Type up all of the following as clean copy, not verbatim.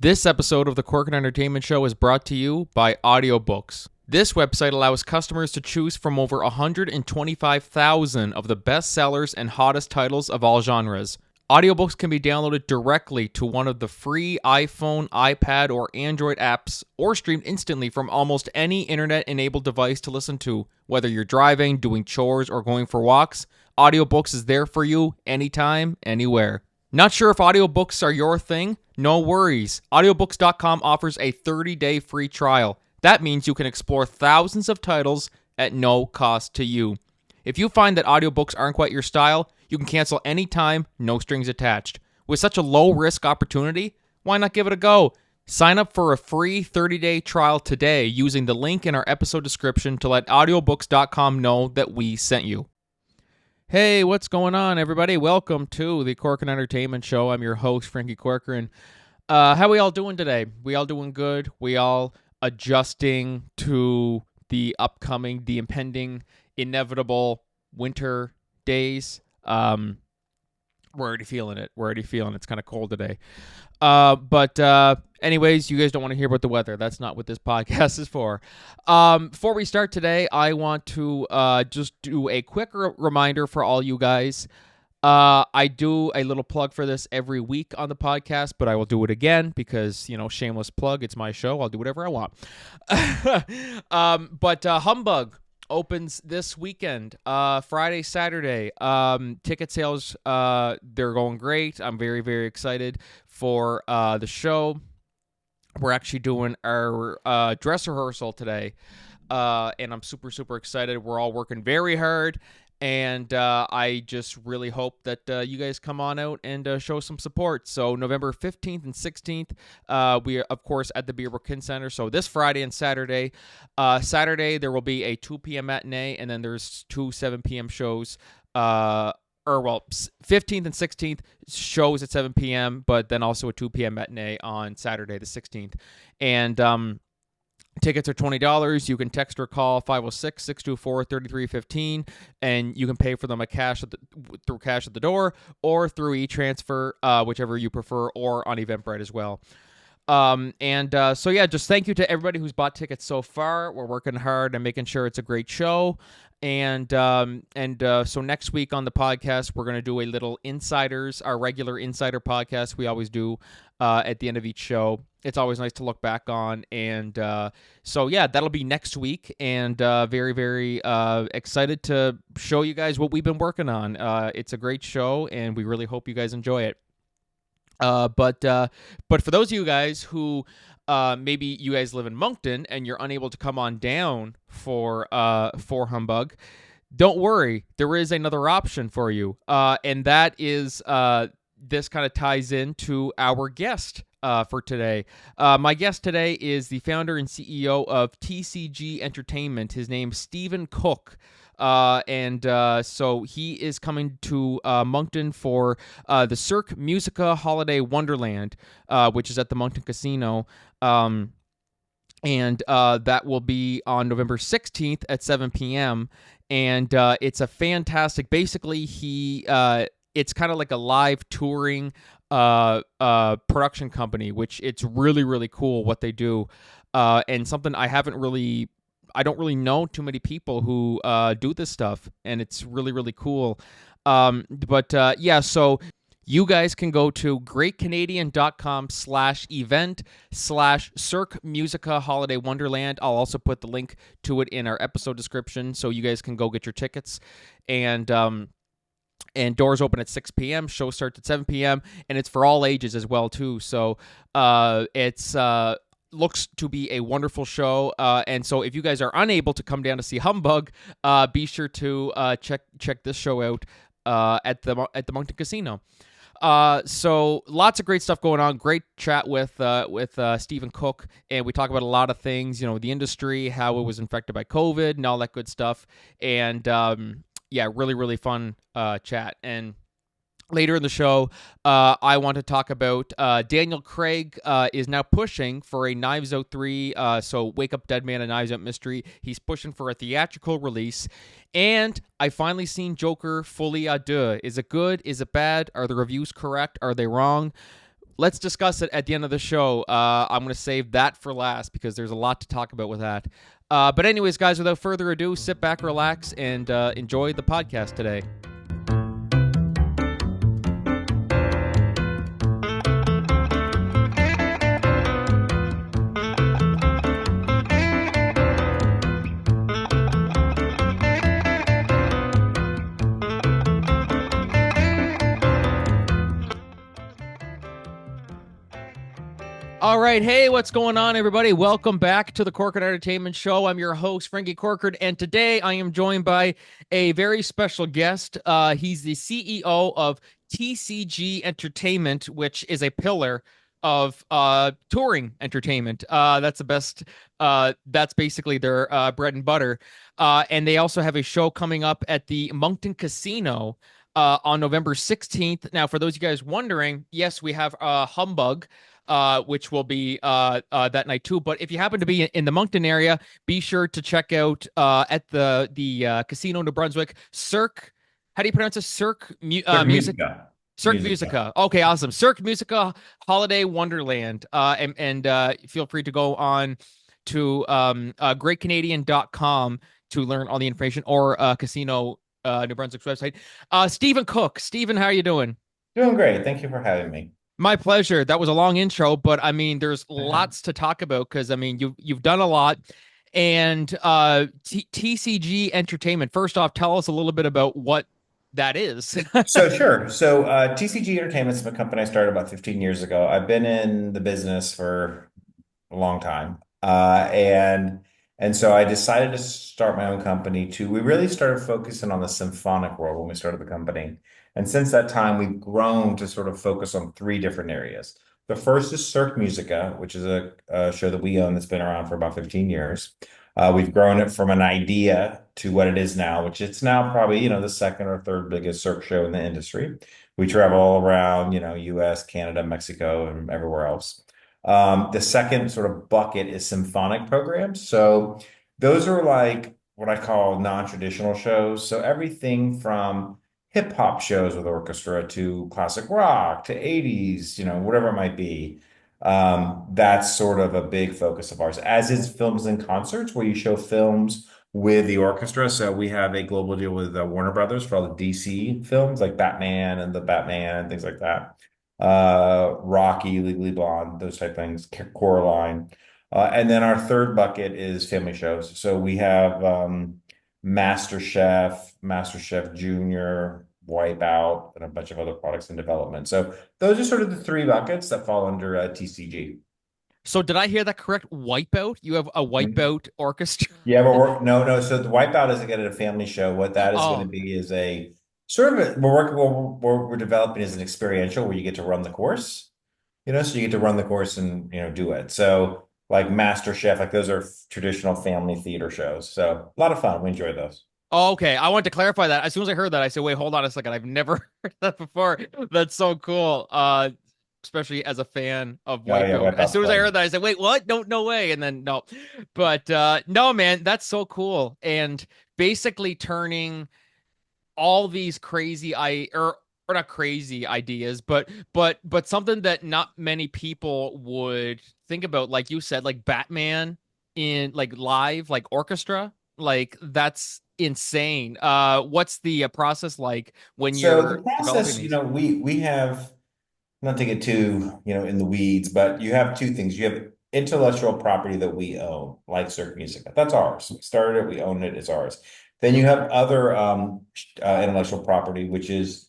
This episode of the Corcoran Entertainment Show is brought to you by audiobooks. This website allows customers to choose from over 125,000 of the best sellers and hottest titles of all genres. Audiobooks can be downloaded directly to one of the free iPhone, iPad, or Android apps, or streamed instantly from almost any internet-enabled device to listen to. Whether you're driving, doing chores, or going for walks, audiobooks is there for you anytime, anywhere. Not sure if audiobooks are your thing? No worries. Audiobooks.com offers a 30-day free trial. That means you can explore thousands of titles at no cost to you. If you find that audiobooks aren't quite your style, you can cancel anytime, no strings attached. With such a low-risk opportunity, why not give it a go? Sign up for a free 30-day trial today using the link in our episode description to let audiobooks.com know that we sent you. Hey, what's going on, everybody? Welcome to the Corcoran Entertainment Show. I'm your host, Franky Corcoran. How we all doing today? We all doing good? We all adjusting to the impending, inevitable winter days? We're already feeling it. It's kind of cold today. But anyways, you guys don't want to hear about the weather. That's not what this podcast is for. Before we start today, I want to just do a quick reminder for all you guys. I do a little plug for this every week on the podcast, but I will do it again because, shameless plug. It's my show. I'll do whatever I want. But Humbug opens this weekend, Friday, Saturday. Ticket sales, they're going great. I'm very, very excited for the show. We're actually doing our dress rehearsal today, and I'm super, super excited. We're all working very hard, and I just really hope that you guys come on out and show some support. So November 15th and 16th, we are, of course, at the Beerbrook Kin Center. So this Friday and Saturday. Saturday, there will be a 2 p.m. matinee, and then there's two 7 p.m. shows. 15th and 16th shows at 7 p.m., but then also a 2 p.m. matinee on Saturday the 16th. And tickets are $20. You can text or call 506-624-3315, and you can pay for them through cash at the door or through e-transfer, whichever you prefer, or on Eventbrite as well. So just thank you to everybody who's bought tickets so far. We're working hard and making sure it's a great show. So next week on the podcast, we're going to do a little Insiders, our regular Insider podcast we always do at the end of each show. It's always nice to look back on. And that'll be next week. And very, very excited to show you guys what we've been working on. It's a great show, and we really hope you guys enjoy it. But for those of you guys who maybe you guys live in Moncton and you're unable to come on down for Humbug, don't worry. There is another option for you, and that is this kind of ties into our guest for today. My guest today is the founder and CEO of TCG Entertainment. His name's Stephen Cook. So he is coming to Moncton for the Cirque Musica Holiday Wonderland, which is at the Moncton Casino. That will be on November 16th at 7 p.m. And it's a fantastic, basically it's kind of like a live touring production company, which it's really, really cool what they do. And something I don't really know too many people who do this stuff, and it's really, really cool. So you guys can go to greatcanadian.com/event/Cirque Musica Holiday Wonderland. I'll also put the link to it in our episode description, so you guys can go get your tickets. And doors open at 6 p.m. Show starts at 7 p.m. And it's for all ages as well, too. So it's looks to be a wonderful show. And so if you guys are unable to come down to see Humbug, be sure to check this show out at the Moncton Casino. So lots of great stuff going on. Great chat with Stephen Cook, and we talk about a lot of things, the industry, how it was infected by COVID, and all that good stuff. And really, really fun chat. And later in the show, I want to talk about Daniel Craig is now pushing for a Knives Out 3, so Wake Up Dead Man, a Knives Out mystery. He's pushing for a theatrical release. And I finally seen Joker Folie A Deux. Is it good? Is it bad? Are the reviews correct? Are they wrong? Let's discuss it at the end of the show. I'm going to save that for last because there's a lot to talk about with that. But anyways, guys, without further ado, sit back, relax, and enjoy the podcast today. All right. Hey, what's going on, everybody? Welcome back to the Corcoran Entertainment Show. I'm your host, Franky Corcoran, and today I am joined by a very special guest. He's the CEO of TCG Entertainment, which is a pillar of touring entertainment. That's the best. That's basically their bread and butter. And they also have a show coming up at the Moncton Casino on November 16th. Now, for those of you guys wondering, yes, we have Humbug, which will be that night too. But if you happen to be in the Moncton area, be sure to check out at the Casino New Brunswick, Cirque. How do you pronounce it? Cirque Music. Musica. Cirque Musica. Okay, awesome. Cirque Musica Holiday Wonderland. And feel free to go on to greatcanadian.com to learn all the information, or Casino New Brunswick's website. Stephen Cook. Stephen, how are you doing? Doing great. Thank you for having me. My pleasure. That was a long intro, but I mean, there's lots to talk about because I mean, you've done a lot. And TCG Entertainment. First off, tell us a little bit about what that is. Sure. TCG Entertainment is a company I started about 15 years ago. I've been in the business for a long time. And so I decided to start my own company too. We really started focusing on the symphonic world when we started the company. And since that time, we've grown to sort of focus on three different areas. The first is Cirque Musica, which is a show that we own that's been around for about 15 years. We've grown it from an idea to what it is now, which it's now probably, the second or third biggest Cirque show in the industry. We travel all around, US, Canada, Mexico, and everywhere else. The second sort of bucket is symphonic programs. So those are like what I call non-traditional shows. So everything from hip hop shows with orchestra to classic rock to 80s, whatever it might be. That's sort of a big focus of ours, as is films and concerts, where you show films with the orchestra. So we have a global deal with Warner Brothers for all the DC films like Batman and the Batman and things like that. Rocky, Legally Blonde, those type things, Coraline. And then our third bucket is family shows. So we have MasterChef Junior, Wipeout, and a bunch of other products in development. So those are sort of the three buckets that fall under TCG. So did I hear that correct? Wipeout? You have a Wipeout orchestra? Yeah, but no. So the Wipeout isn't going to be a family show. What that is going to Oh, be is a sort of we're working what we're developing is an experiential where you get to run the course. So you get to run the course and do it. So like MasterChef, like those are traditional family theater shows. So a lot of fun. We enjoy those. okay. I wanted to clarify that. As soon as I heard that, I said, wait, hold on a second. I've never heard that before. That's so cool. Especially as a fan of Oh yeah, Wipeout. As Wipeout's soon as I fun. heard that, I said, wait, what? No way. And then no. But no, man, that's so cool. And basically turning all these crazy or not crazy ideas, but something that not many people would think about, like you said, like Batman in like live, like orchestra, like that's insane. What's the process like when So the you're developing process, these? we have not to get too, in the weeds, but you have two things. You have intellectual property that we own, like Cirque Music. That's ours. We started it, we own it, it's ours. Then you have other intellectual property, which is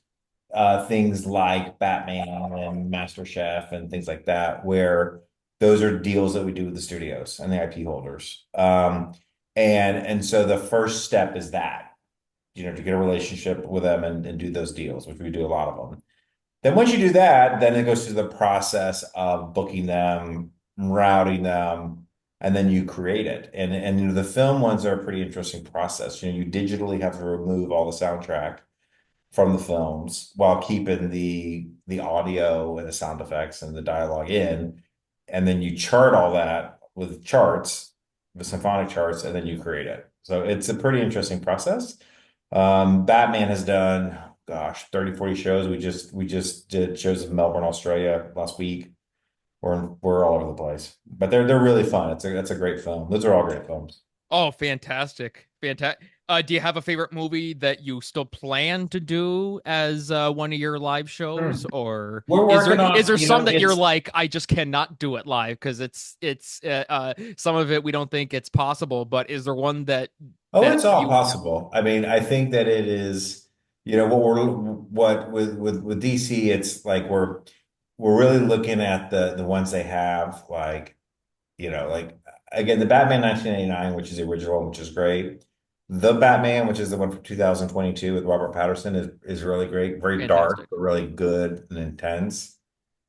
things like Batman and MasterChef and things like that, where those are deals that we do with the studios and the IP holders. And so the first step is that, to get a relationship with them and do those deals, which we do a lot of them. Then once you do that, then it goes through the process of booking them, routing them, and then you create it. And the film ones are a pretty interesting process. You digitally have to remove all the soundtrack from the films while keeping the audio and the sound effects and the dialogue in. And then you chart all that with charts, the symphonic charts, and then you create it. So it's a pretty interesting process. Batman has done gosh, 30, 40 shows. We just did shows in Melbourne, Australia last week. We're all over the place, but they're really fun. That's a great film. Those are all great films. Oh, fantastic. Fantastic. Do you have a favorite movie that you still plan to do as one of your live Hmm. shows, or We're is there working is on, there you some know, that you're it's like, I just cannot do it live because it's some of it we don't think it's possible, but is there one oh, that it's all you possible. I mean, I think that it is, what with DC, it's like we're really looking at the ones they have, like, like again, the Batman 1989, which is the original, which is great. The Batman, which is the one from 2022 with Robert Patterson, is really great. Very dark, fantastic? but really good and intense.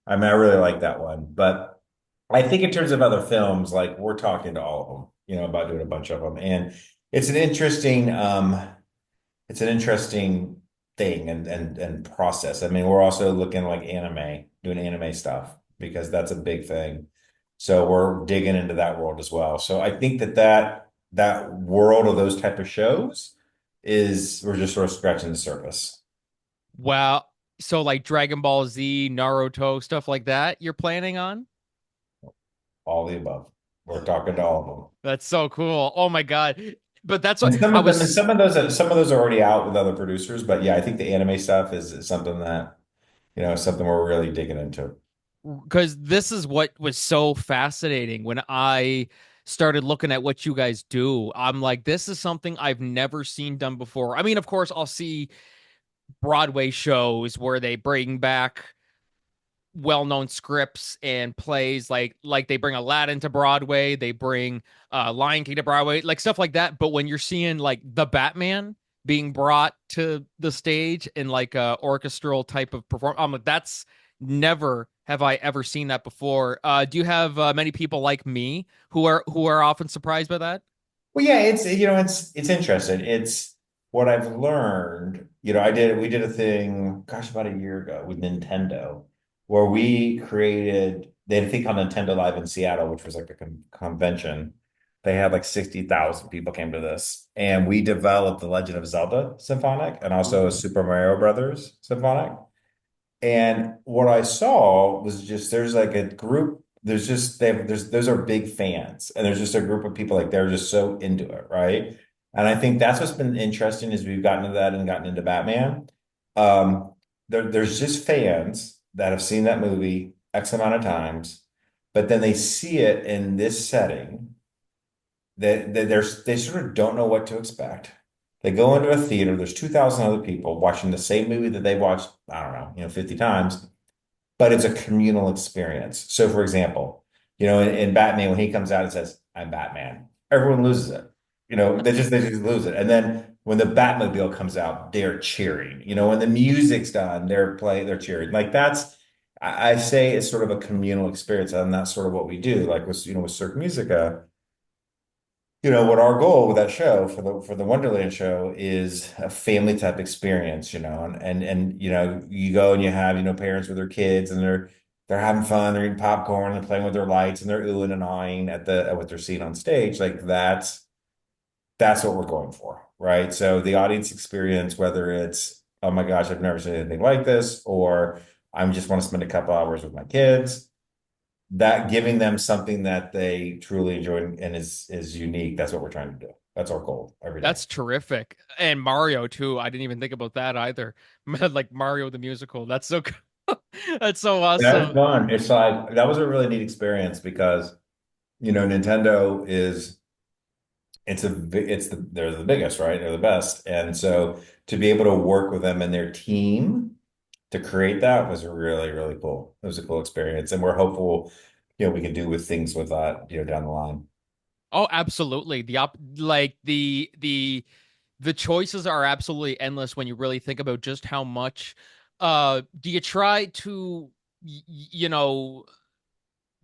I mean, I really like that one. But I think in terms of other films, like we're talking to all of them, about doing a bunch of them. And it's an interesting, it's an interesting thing and process. I mean, we're also looking like doing anime stuff because that's a big thing. So we're digging into that world as well. So I think that world of those type of shows is we're just sort of scratching the surface. Wow. So like Dragon Ball Z, Naruto, stuff like that you're planning on? All the above. We're talking to all of them. That's so cool. Oh my God. But that's what And some I of them, and was some of those are already out with other producers. But yeah, I think the anime stuff is something that, something we're really digging into. because this is what was so fascinating when I started looking at what you guys do. I'm like, this is something I've never seen done before. I mean, of course, I'll see Broadway shows where they bring back well-known scripts and plays like they bring Aladdin to Broadway, they bring Lion King to Broadway, like stuff like that. But when you're seeing like the Batman being brought to the stage in like a orchestral type of performance, I'm like, that's never have I ever seen that before. Do you have many people like me who are often surprised by that? Well, yeah, it's interesting. It's what I've learned. We did a thing, gosh, about a year ago with Nintendo, where they had a thing called Nintendo Live in Seattle, which was like a convention. They had like 60,000 people came to this, and we developed the Legend of Zelda Symphonic and also a Ooh, Super Mario Brothers Symphonic. And what I saw was just there's like a group, there's just they have, there's those are big fans, and there's just a group of people like they're just so into it, right? And I think that's what's been interesting is we've gotten to that and gotten into Batman. Um, there's just fans that have seen that movie X amount of times, but then they see it in this setting they sort of don't know what to expect. They go into a theater, there's 2,000 other people watching the same movie that they watched, I don't know, 50 times, but it's a communal experience. So, for example, in Batman, when he comes out and says, "I'm Batman," everyone loses it. They just lose it. And then when the Batmobile comes out, they're cheering. When the music's done, they're cheering. Like I say it's sort of a communal experience, and that's sort of what we do. Like with Cirque Musica, what our goal with that show for the Wonderland show is a family type experience, and you go and you have, parents with their kids and they're having fun, they're eating popcorn, they're playing with their lights and they're oohing and eyeing at what they're seeing on stage. Like that's what we're going for, right? So the audience experience, whether it's, oh my gosh, I've never seen anything like this, or I just want to spend a couple hours with my kids, that giving them something that they truly enjoy and is unique. That's what we're trying to do. That's our goal every day. that's terrific. And Mario too. I didn't even think about that either. Like Mario the musical. That's so cool. That's so That is awesome. fun. It's like that was a really neat experience because Nintendo is they're the biggest, right? They're the best. And so to be able to work with them and their team to create that was really, really cool. It was a cool experience. And we're hopeful, we can do with things with that, down the line. Oh, absolutely. The choices are absolutely endless when you really think about just how much do you try to you know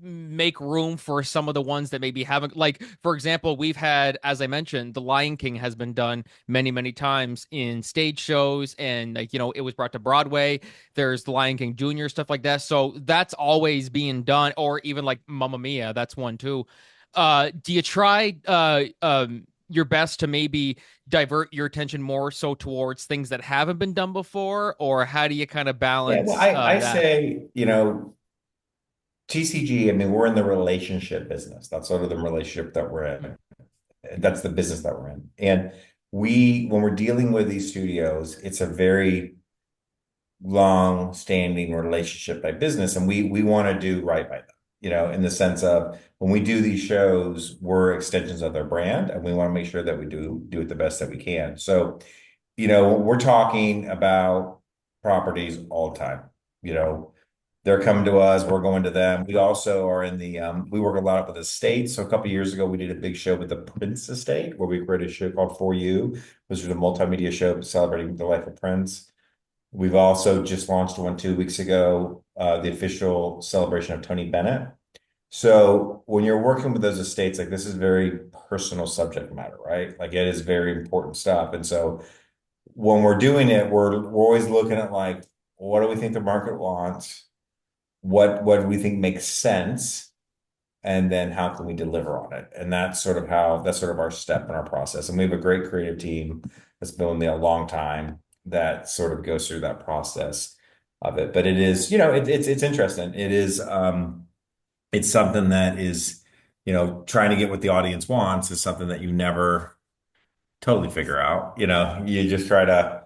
make room for some of the ones that maybe haven't, like for example, we've had, as I mentioned, the Lion King has been done many times in stage shows, and like it was brought to Broadway. There's the Lion King Junior, stuff like that, so that's always being done. Or even like Mamma Mia, that's one too. Do you try your best to maybe divert your attention more so towards things that haven't been done before, or how do you kind of Yeah, well, balance I that? say, TCG, I mean, we're in the relationship business. That's sort of the relationship that we're in. That's the business that we're in. And when we're dealing with these studios, it's a very long-standing relationship by business, and we want to do right by them, in the sense of when we do these shows, we're extensions of their brand, and we want to make sure that we do it the best that we can. So, we're talking about properties all the time. You know, they're coming to us, we're going to them. We also are in we work a lot with the estates. So a couple of years ago, we did a big show with the Prince Estate where we created a show called For You, which was a multimedia show celebrating the life of Prince. We've also just launched one 2 weeks ago, the official celebration of Tony Bennett. So when you're working with those estates, like this is very personal subject matter, right? Like it is very important stuff. And so when we're doing it, we're always looking at like, what do we think the market wants? What do we think makes sense? And then how can we deliver on it? And that's sort of our step in our process. And we have a great creative team that's been with me a long time that sort of goes through that process of it. But it is, it's interesting. It's something that is, trying to get what the audience wants is something that you never totally figure out. You just try to,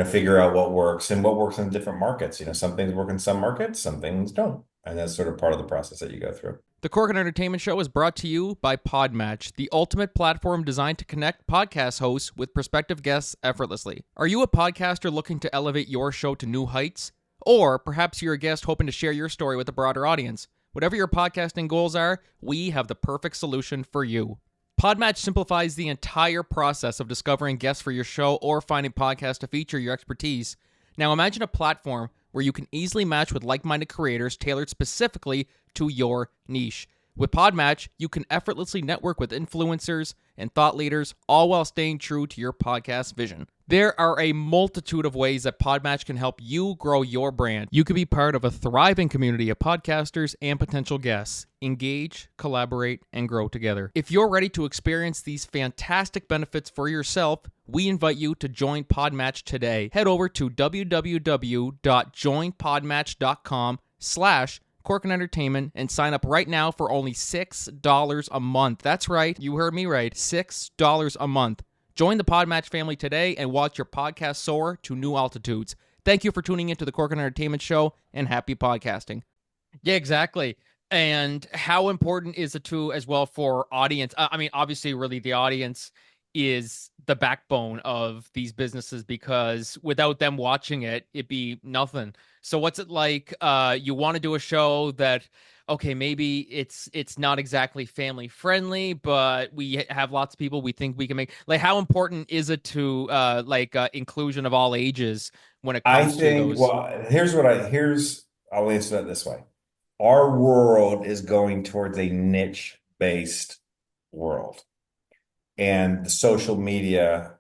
figure out what works and what works in different markets. Some things work in some markets, some things don't. And that's sort of part of the process that you go through. The Cork and Entertainment Show is brought to you by Podmatch, the ultimate platform designed to connect podcast hosts with prospective guests effortlessly. Are you a podcaster looking to elevate your show to new heights? Or perhaps you're a guest hoping to share your story with a broader audience? Whatever your podcasting goals are, we have the perfect solution for you. Podmatch simplifies the entire process of discovering guests for your show or finding podcasts to feature your expertise. Now imagine a platform where you can easily match with like-minded creators tailored specifically to your niche. With Podmatch, you can effortlessly network with influencers and thought leaders, all while staying true to your podcast vision. There are a multitude of ways that Podmatch can help you grow your brand. You can be part of a thriving community of podcasters and potential guests. Engage, collaborate, and grow together. If you're ready to experience these fantastic benefits for yourself, we invite you to join Podmatch today. Head over to www.joinpodmatch.com/Cork and Entertainment and sign up right now for only $6 a month. That's right, you heard me right, $6 a month. Join the Podmatch family today and watch your podcast soar to new altitudes. Thank you for tuning into the Cork and Entertainment Show, and happy podcasting. Yeah, exactly. And how important is it too as well for audience? I mean, obviously, really, the audience is the backbone of these businesses because without them watching it, it'd be nothing. So what's it like? You want to do a show that, okay, maybe it's not exactly family friendly, but we have lots of people we think we can make. Like, how important is it to inclusion of all ages when it I comes to think, those? well, I'll answer that this way. Our world is going towards a niche-based world. And the social media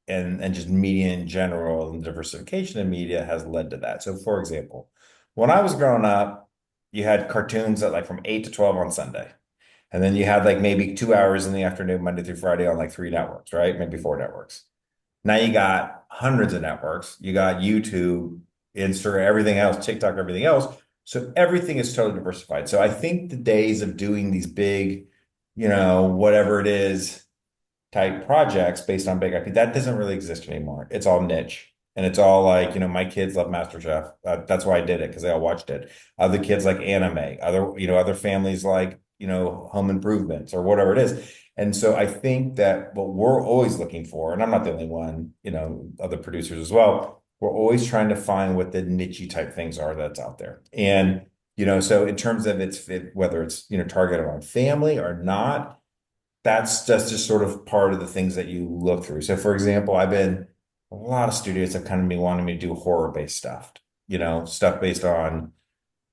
and just media in general and diversification of media has led to that. So, for example, when I was growing up, you had cartoons at like from 8 to 12 on Sunday. And then you had like maybe 2 hours in the afternoon, Monday through Friday on like three networks, right? Maybe four networks. Now you got hundreds of networks. You got YouTube, Instagram, everything else, TikTok, everything else. So everything is totally diversified. So I think the days of doing these big, whatever it is, type projects based on big IP, that doesn't really exist anymore. It's all niche. And it's all like, my kids love MasterChef. That's why I did it, because they all watched it. Other kids like anime. Other families like, home improvements or whatever it is. And so I think that what we're always looking for, and I'm not the only one, other producers as well, we're always trying to find what the niche type things are that's out there. And, so in terms of whether it's, targeted on family or not, that's just sort of part of the things that you look through. So for example, a lot of studios have kind of been wanting me to do horror-based stuff, stuff based on,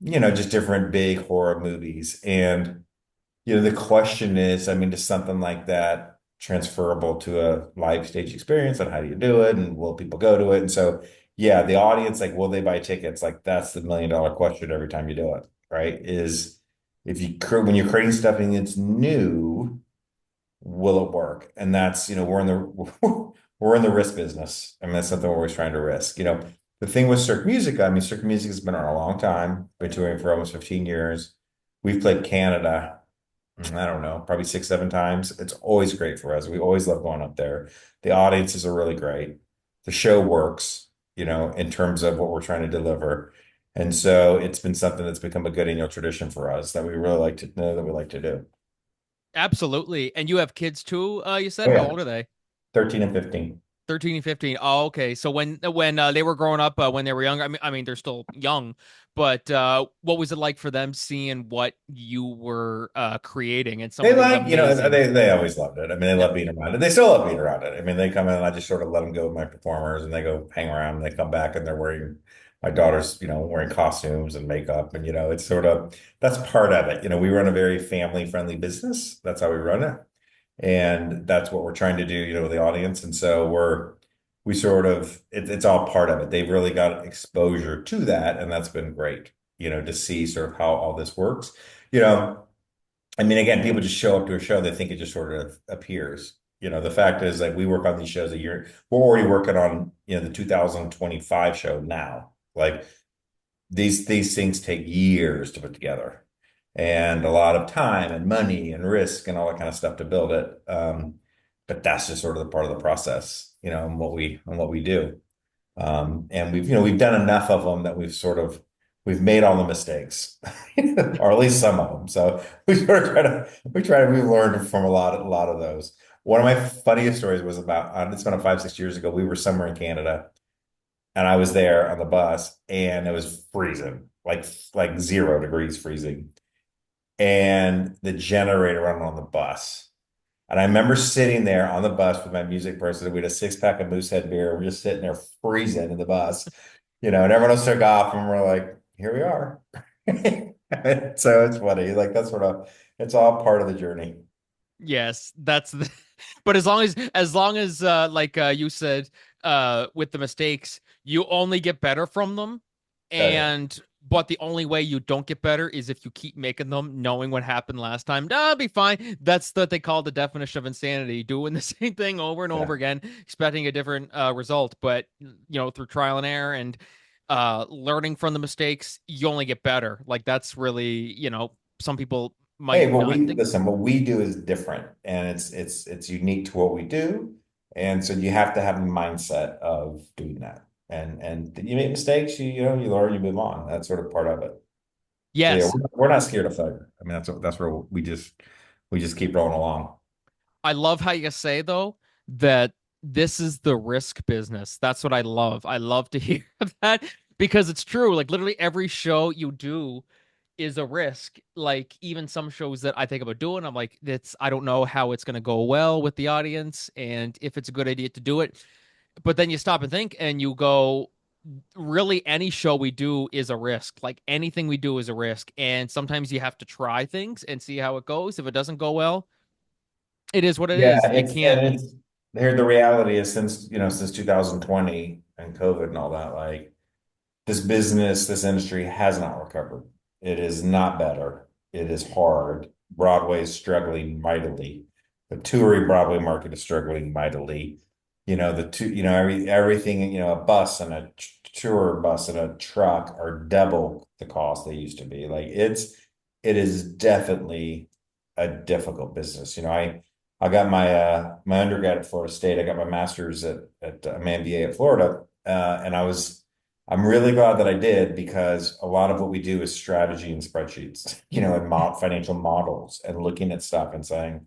just different big horror movies. And, the question is, I mean, is something like that transferable to a live stage experience, and how do you do it? And will people go to it? And so, yeah, the audience, like, will they buy tickets? Like, that's the $1 million question every time you do it, right? Is when you're creating stuff and it's new, will it work? And that's, we're in the we're in the risk business. I mean, that's something we're always trying to risk. The thing with Cirque Musica, I mean, Cirque Musica has been around a long time, been touring for almost 15 years. We've played Canada, I don't know, probably 6, 7 times. It's always great for us. We always love going up there. The audiences are really great. The show works, in terms of what we're trying to deliver. And so it's been something that's become a good annual tradition for us that we really like to know that we like to do. Absolutely. And you have kids too, you said? Oh How yeah, old are they? 13 and 15. 13 and 15. Oh, okay. So when they were growing up, when they were younger, I mean they're still young, but what was it like for them seeing what you were creating and some They of these like, amazing. they always loved it. I mean, they Yeah. love being around it. They still love being around it. I mean, they come in and I just sort of let them go with my performers and they go hang around and they come back and they're wearing my daughter's, wearing costumes and makeup. And, it's sort of, that's part of it. We run a very family friendly business. That's how we run it. And that's what we're trying to do, with the audience. And so we sort of, it's all part of it. They've really got exposure to that. And that's been great, to see sort of how all this works. You know, I mean, again, people just show up to a show, they think it just sort of appears. The fact is that we work on these shows a year. We're already working on, the 2025 show now. Like these things take years to put together and a lot of time and money and risk and all that kind of stuff to build it. But that's just sort of the part of the process, and what we do. And we've done enough of them that we've made all the mistakes, or at least some of them. So we've learned from a lot of those. One of my funniest stories was about, it's been 5, 6 years ago. We were somewhere in Canada and I was there on the bus and it was freezing, like 0 degrees freezing. And the generator running on the bus. And I remember sitting there on the bus with my music person. We had a 6 pack of Moosehead beer. We're just sitting there freezing in the bus, and everyone else took off, and we're like, here we are. So it's funny. Like that's it's all part of the journey. Yes, that's the but as long as like you said with the mistakes, you only get better from them. Oh yeah. And but the only way you don't get better is if you keep making them knowing what happened last time. Nah, I'll be fine. That's what they call the definition of insanity, doing the same thing over and over Yeah. again, expecting a different result. But through trial and error and learning from the mistakes, you only get better. Like that's really, some people Hey, might not think. what we do is different and it's unique to what we do. And so you have to have the mindset of doing that. And you make mistakes, you learn, you move on. That's sort of part of it. So yeah, Yes, we're not scared of failure. I mean, that's where we just keep rolling along. I love how you say though that this is the risk business. That's what I love. I love to hear that because it's true. Like literally every show you do is a risk. Like even some shows that I think about doing, I'm like, it's I don't know how it's gonna go well with the audience and if it's a good idea to do it. But then you stop and think and you go, really any show we do is a risk. Like anything we do is a risk. And sometimes you have to try things and see how it goes. If it doesn't go well, it is what it Yeah, is. You can't. it's here. The reality is since 2020 and COVID and all that, like this industry has not recovered. It is not better. It is hard. Broadway is struggling mightily. The touring Broadway market is struggling mightily. Everything, a bus and a tour bus and a truck are double the cost they used to be. Like it is definitely a difficult business. I got my undergrad at Florida State. I got my master's at my MBA at Florida, and I'm really glad that I did because a lot of what we do is strategy and spreadsheets, and financial models and looking at stuff and saying,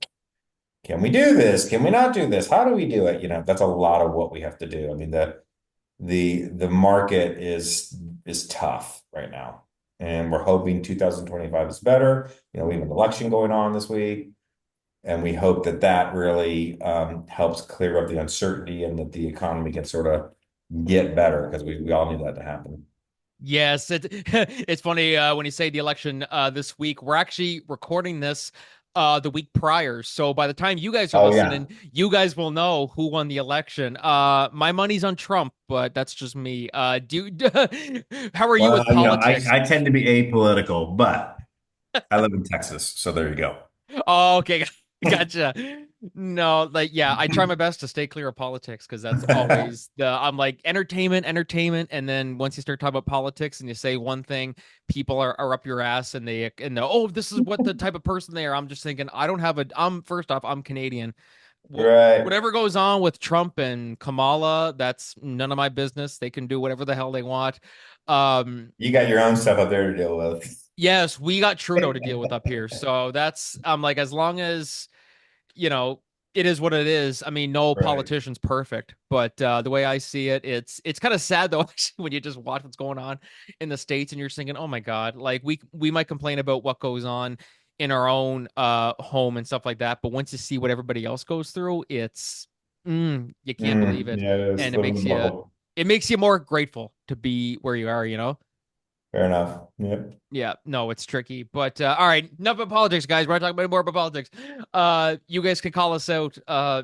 can we do this? Can we not do this? How do we do it? That's a lot of what we have to do. I mean, the market is tough right now, and we're hoping 2025 is better. We have an election going on this week. And we hope that really helps clear up the uncertainty and that the economy can sort of get better because we all need that to happen. Yes, it's funny when you say the election this week. We're actually recording this the week prior, so by the time you guys are Oh yeah. listening, you guys will know who won the election. My money's on Trump, but that's just me. How are you with Well, politics? I tend to be apolitical, but I live in Texas, so there you go. Oh, okay. Gotcha. No, like yeah, I try my best to stay clear of politics because that's always the I'm like entertainment, entertainment, and then once you start talking about politics and you say one thing, people are up your ass and they oh, this is what the type of person they are. I'm just thinking I don't have a I'm first off, I'm Canadian. Right. Whatever goes on with Trump and Kamala, that's none of my business. They can do whatever the hell they want. Um, You got your own stuff up there to deal with. yes, we got Trudeau to deal with up here. So that's I'm like as long as you know, it is what it is. I mean, no Right. politician's perfect, but the way I see it, it's kind of sad though actually, when you just watch what's going on in the states and you're thinking, oh my god, like we might complain about what goes on in our own home and stuff like that, but once you see what everybody else goes through, it's you can't believe it, Yeah, it is. and Live in the bubble. it makes you more grateful to be where you are, you know. Fair enough. Yep. Yeah, no, it's tricky. But all right, enough about politics, guys. We're not talking about more about politics. You guys can call us out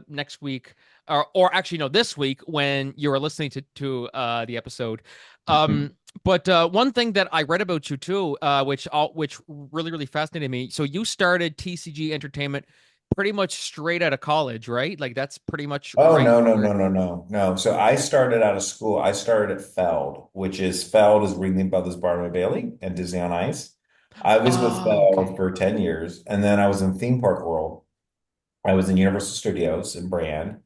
next week, or actually no, this week when you are listening to the episode. Um, but one thing that I read about you too, which really fascinated me. So you started TCG Entertainment pretty much straight out of college, right? Like that's pretty much Oh, right no, no, where. no, no, no, no. So I started out of school. I started at Feld, which is Feld is Ringling Brothers Barnum Bailey and Disney on Ice. I was with Oh, Feld okay. for 10 years, and then I was in theme park world. I was in Universal Studios in brand.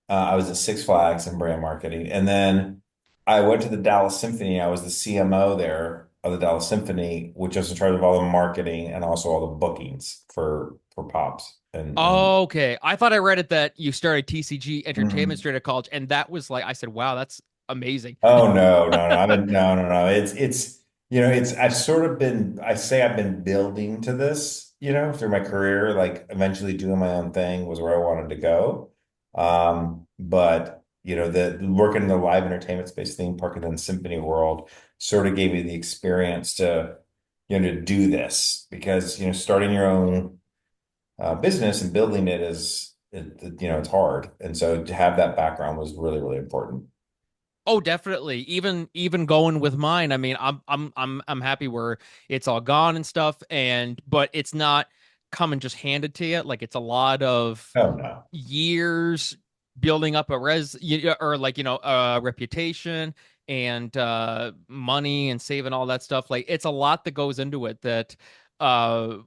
I was at Six Flags in brand marketing. And then I went to the Dallas Symphony. I was the CMO there of the Dallas Symphony, which was in charge of all the marketing and also all the bookings for Pops. And Okay. I thought I read it that you started TCG Entertainment Mhm. straight out of college, and that was like I said, wow, that's amazing. Oh, no, no, no. No, no, no. It's it's I've sort of been I say I've been building to this, through my career, like eventually doing my own thing was where I wanted to go. But the working in the live entertainment space, theme park and then symphony world sort of gave me the experience to do this because, starting your own business and building it it's hard. And so to have that background was really, really important. Oh, definitely. Even going with mine, I mean, I'm happy where it's all gone and stuff, and but it's not coming just handed to you. Like it's a lot of Oh no. years building up a or like a reputation and money and saving all that stuff. Like it's a lot that goes into it that uh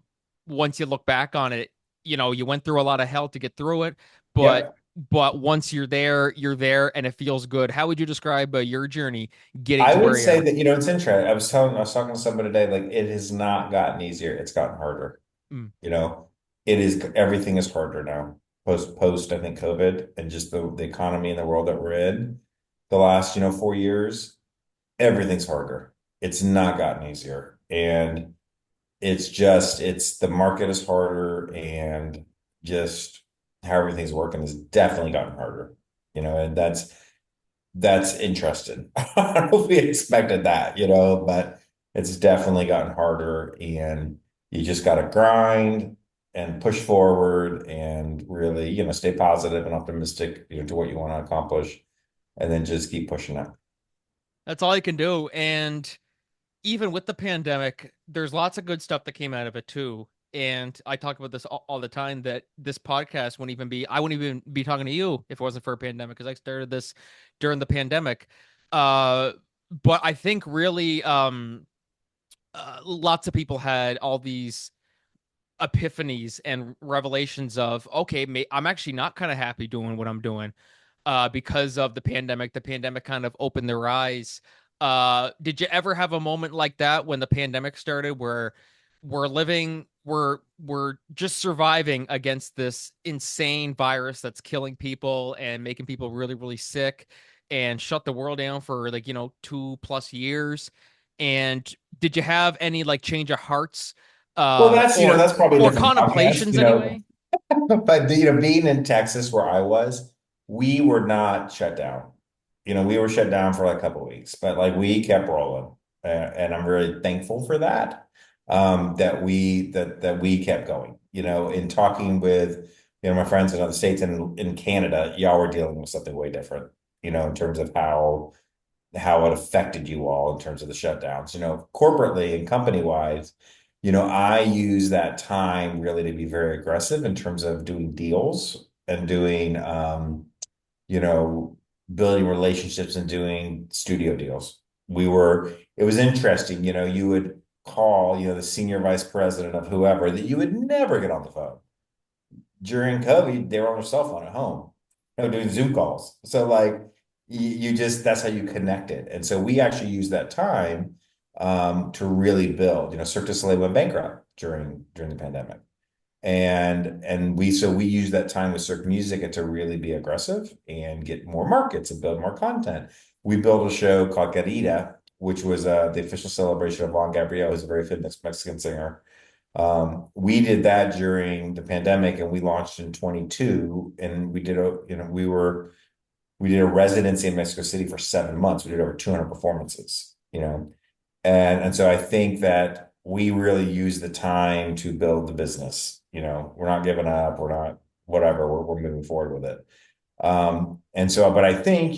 once you look back on it, you went through a lot of hell to get through it, but Yep. once you're there and it feels good. How would you describe your journey getting I to would where you say are? that, it's interesting. I was talking to somebody today, like it has not gotten easier. It's gotten harder. Mm. You know, everything is harder now. I think COVID and just the economy and the world that we're in the last, 4 years, everything's harder. It's not gotten easier. And it's the market is harder and just how everything's working has definitely gotten harder. And that's interesting. I don't know if we expected that, but it's definitely gotten harder and you just got to grind and push forward and really, stay positive and optimistic, to what you want to accomplish and then just keep pushing it. That's all you can do. And even with the pandemic, there's lots of good stuff that came out of it too. And I talk about this all the time that this podcast I wouldn't even be talking to you if it wasn't for a pandemic because I started this during the pandemic. Uh, but I think really, lots of people had all these epiphanies and revelations of, okay, I'm actually not kind of happy doing what I'm doing because of the pandemic. The pandemic kind of opened their eyes. Did you ever have a moment like that when the pandemic started where we're just surviving against this insane virus that's killing people and making people really sick and shut the world down for 2+ years? And did you have any like change of hearts Well, that's probably a or different podcast, contemplations anyway? but being in Texas where I was, we were not shut down. We were shut down for like a couple of weeks, but like we kept rolling, and I'm really thankful for that. That we kept going. In talking with my friends in other states and in Canada, y'all were dealing with something way different. In terms of how it affected you all in terms of the shutdowns. Corporately and company wise. I use that time really to be very aggressive in terms of doing deals and doing, you know, building relationships and doing studio deals. It was interesting, you would call, the senior vice president of whoever that you would never get on the phone. During COVID, they were on their cell phone at home, doing Zoom calls. So like you just that's how you connected. And so we actually used that time to really build. Cirque du Soleil went bankrupt during the pandemic. And we use that time with Cirque Musica to really be aggressive and get more markets and build more content. We built a show called Garita, which was the official celebration of Juan Gabriel, who's a very famous Mexican singer. We did that during the pandemic, and we launched in 22, and we did a residency in Mexico City for 7 months. We did over 200 performances, and so I think that we really use the time to build the business. We're not giving up. We're not whatever. We're moving forward with it. But I think,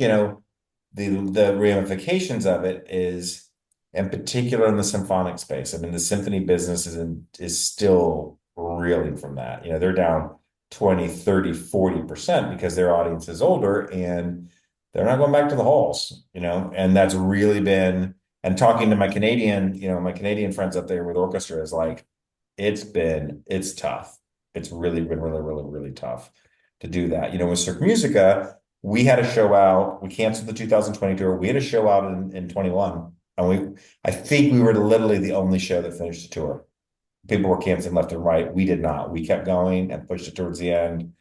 the ramifications of it is, in particular in the symphonic space. I mean, the symphony business is still reeling from that. They're down 20, 30, 40% because their audience is older and they're not going back to the halls, and that's really been, and talking to my Canadian friends up there with orchestra is like, it's tough. It's really been really, really, really tough to do that. With Cirque Musica, we had a show out. We canceled the 2020 tour. We had a show out in 21. And I think we were literally the only show that finished the tour. People were canceling left and right. We did not. We kept going and pushed it towards the end.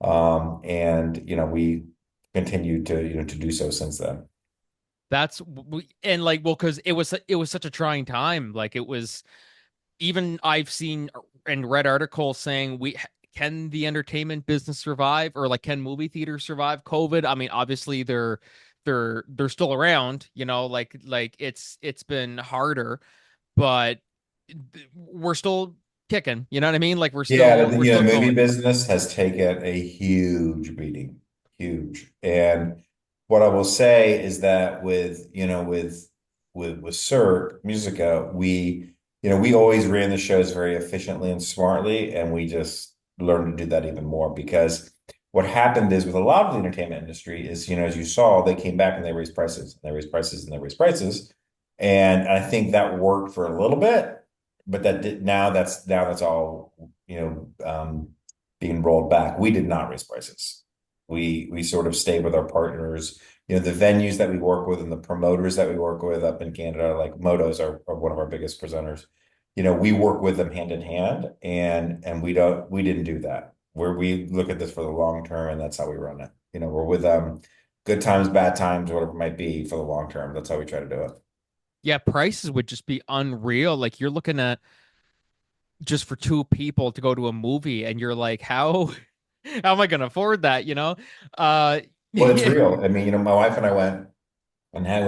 We continued to do so since then. And like, well, because it was such a trying time. Like it was, even I've seen and read articles saying, we can the entertainment business survive, or like can movie theaters survive COVID? I mean, obviously they're still around, like it's been harder, but we're still kicking, you know what I mean? Like we're Yeah, still we're the still movie going. business has taken a huge beating, huge. And what I will say is that with Cirque Musica, we always ran the shows very efficiently and smartly, and we just learned to do that even more because what happened is with a lot of the entertainment industry is, as you saw, they came back and they raised prices, and they raised prices, and they raised prices. And I think that worked for a little bit, but now that's all being rolled back. We did not raise prices. We sort of stayed with our partners. The venues that we work with and the promoters that we work with up in Canada, like Motos are one of our biggest presenters. We work with them hand in hand, and we didn't do that. Where we look at this for the long term, and that's how we run it. We're with them, good times, bad times, whatever it might be for the long term. That's how we try to do it. Yeah, prices would just be unreal. Like you're looking at, just for two people to go to a movie, and you're like, how how am I gonna afford that, uh Well, it's yeah. real. I mean, my wife and I went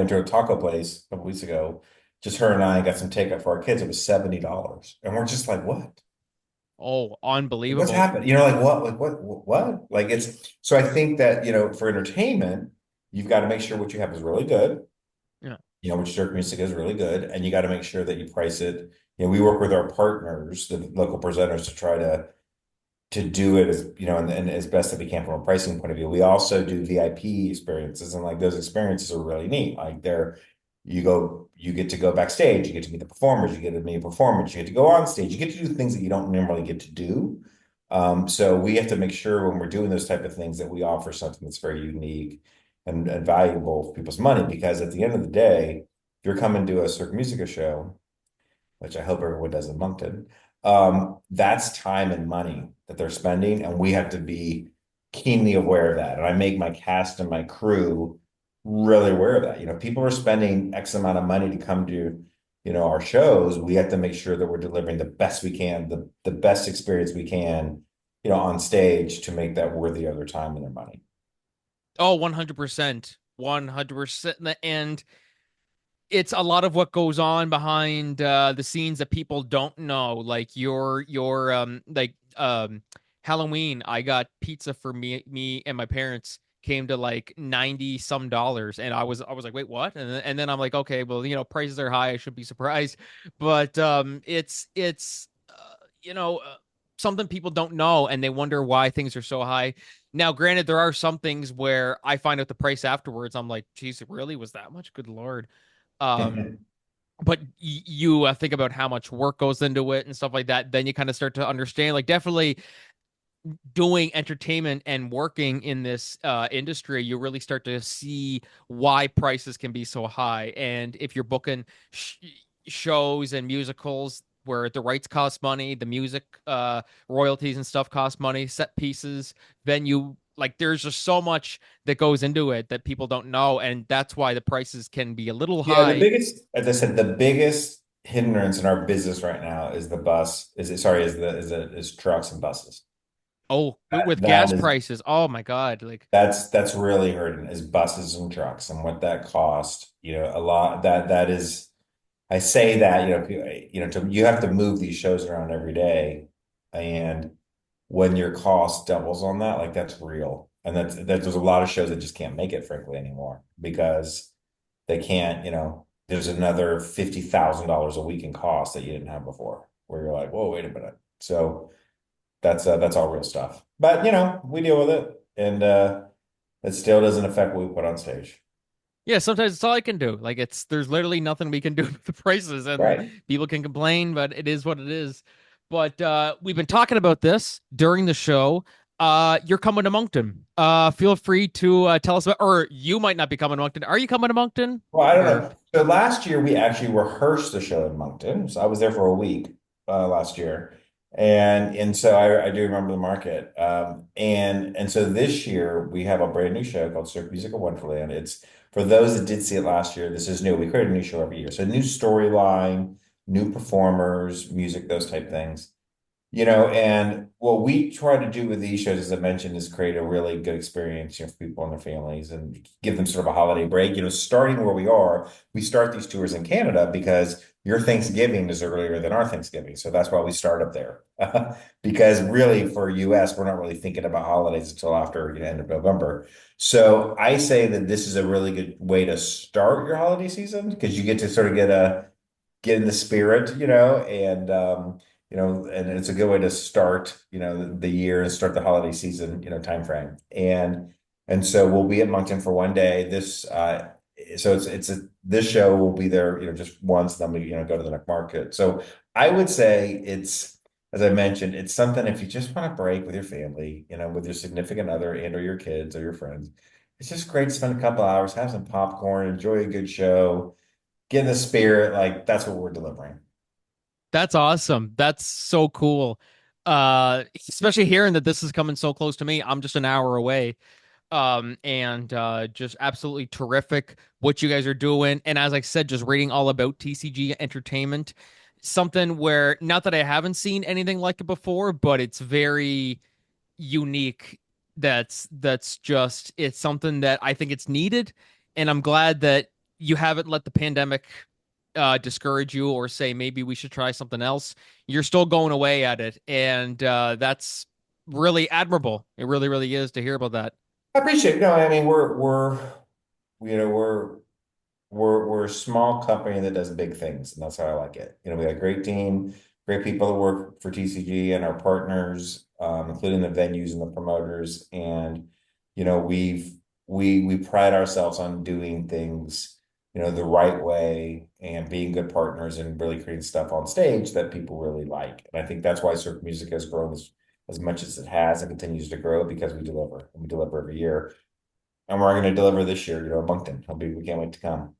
to a taco place a couple weeks ago. Just her and I got some takeout for our kids. It was $70. And we're just like, what? Oh, What's unbelievable. happened? Like what? Like what? Like it's so I think that, for entertainment, you've got to make sure what you have is really good, Yeah. which Cirque Music is really good, and you got to make sure that you price it. We work with our partners, the local presenters, to try to do it as and as best that we can from a pricing point of view. We also do VIP experiences, and like those experiences are really neat. Like you get to go backstage, you get to meet the performers, you get to meet a performance, you get to go on stage, you get to do things that you don't normally get to do. So we have to make sure when we're doing those type of things that we offer something that's very unique and valuable for people's money. Because at the end of the day, if you're coming to a Cirque Musica show, which I hope everyone does in Moncton, that's time and money that they're spending, and we have to be keenly aware of that. And I make my cast and my crew really aware of that. People are spending X amount of money to come to, our shows. We have to make sure that we're delivering the best we can, the best experience we can, on stage to make that worthy of their time and their money. Oh, 100%. 100%. And it's a lot of what goes on behind the scenes that people don't know. Like your Halloween, I got pizza for me and my parents came to like 90 some dollars, and I was like, wait, what? And then I'm like, okay, well, prices are high, I should be surprised. But it's something people don't know, and they wonder why things are so high. Now, granted, there are some things where I find out the price afterwards. I'm like, geez, it really was that much? Good Lord. Um, but you think about how much work goes into it and stuff like that. Then you kind of start to understand, like, definitely doing entertainment and working in this industry, you really start to see why prices can be so high. And if you're booking shows and musicals where the rights cost money, the music royalties and stuff cost money, set pieces, venue, like there's just so much that goes into it that people don't know, and that's why the prices can be a little Yeah, the high. biggest, as I said, the biggest hindrance in our business right now is the bus. Is it, sorry, is trucks and buses. Oh, with That gas is prices, oh my God, like that's really hurting is buses and trucks and what that cost. A lot that is. I say that you have to move these shows around every day, and when your cost doubles on that, like that's real, and there's a lot of shows that just can't make it, frankly, anymore because they can't. There's another $50,000 a week in cost that you didn't have before, where you're like, whoa, wait a minute. So that's all real stuff. But we deal with it, and it still doesn't affect what we put on stage. yeah, sometimes it's all I can do. Like there's literally nothing we can do with the prices, and Right. people can complain, but it is what it is. But we've been talking about this during the show. You're coming to Moncton. Feel free to tell us about, or you might not be coming to Moncton. Are you coming to Moncton? Well, I don't Or know. So last year we actually rehearsed the show in Moncton. So I was there for a week last year, and so I do remember the market. And so this year we have a brand new show called Cirque Musica Wonderland. It's for those that did see it last year. This is new. We create a new show every year, so new storyline, new performers, music, those type things. And what we try to do with these shows, as I mentioned, is create a really good experience, for people and their families and give them sort of a holiday break. Starting where we are, we start these tours in Canada because your Thanksgiving is earlier than our Thanksgiving. So that's why we start up there. Because really for US, we're not really thinking about holidays until after, end of November. So I say that this is a really good way to start your holiday season because you get to sort of get in the spirit, and it's a good way to start, the year and start the holiday season, time frame. And so we'll be at Moncton for one day. This show will be there, just once, then we, go to the next market. So I would say as I mentioned, it's something if you just want to break with your family, with your significant other and or your kids or your friends, it's just great to spend a couple hours, have some popcorn, enjoy a good show, get in the spirit. Like that's what we're delivering. that's awesome. That's so cool. Especially hearing that this is coming so close to me. I'm just an hour away. And just absolutely terrific what you guys are doing. And as I said, just reading all about TCG Entertainment, something where not that I haven't seen anything like it before, but it's very unique. That's just it's something that I think it's needed, and I'm glad that you haven't let the pandemic discourage you or say maybe we should try something else. You're still going away at it, and that's really admirable. It really, really is to hear about that. I appreciate it. No, I mean you know, we're we're a small company that does big things, and that's how I like it. We got a great team, great people that work for TCG and our partners, including the venues and the promoters. And we pride ourselves on doing things, the right way and being good partners and really creating stuff on stage that people really like. And I think that's why Cirque Music has grown as much as it has and continues to grow because we deliver and we deliver every year. And we're going to deliver this year, Moncton. We can't wait to come.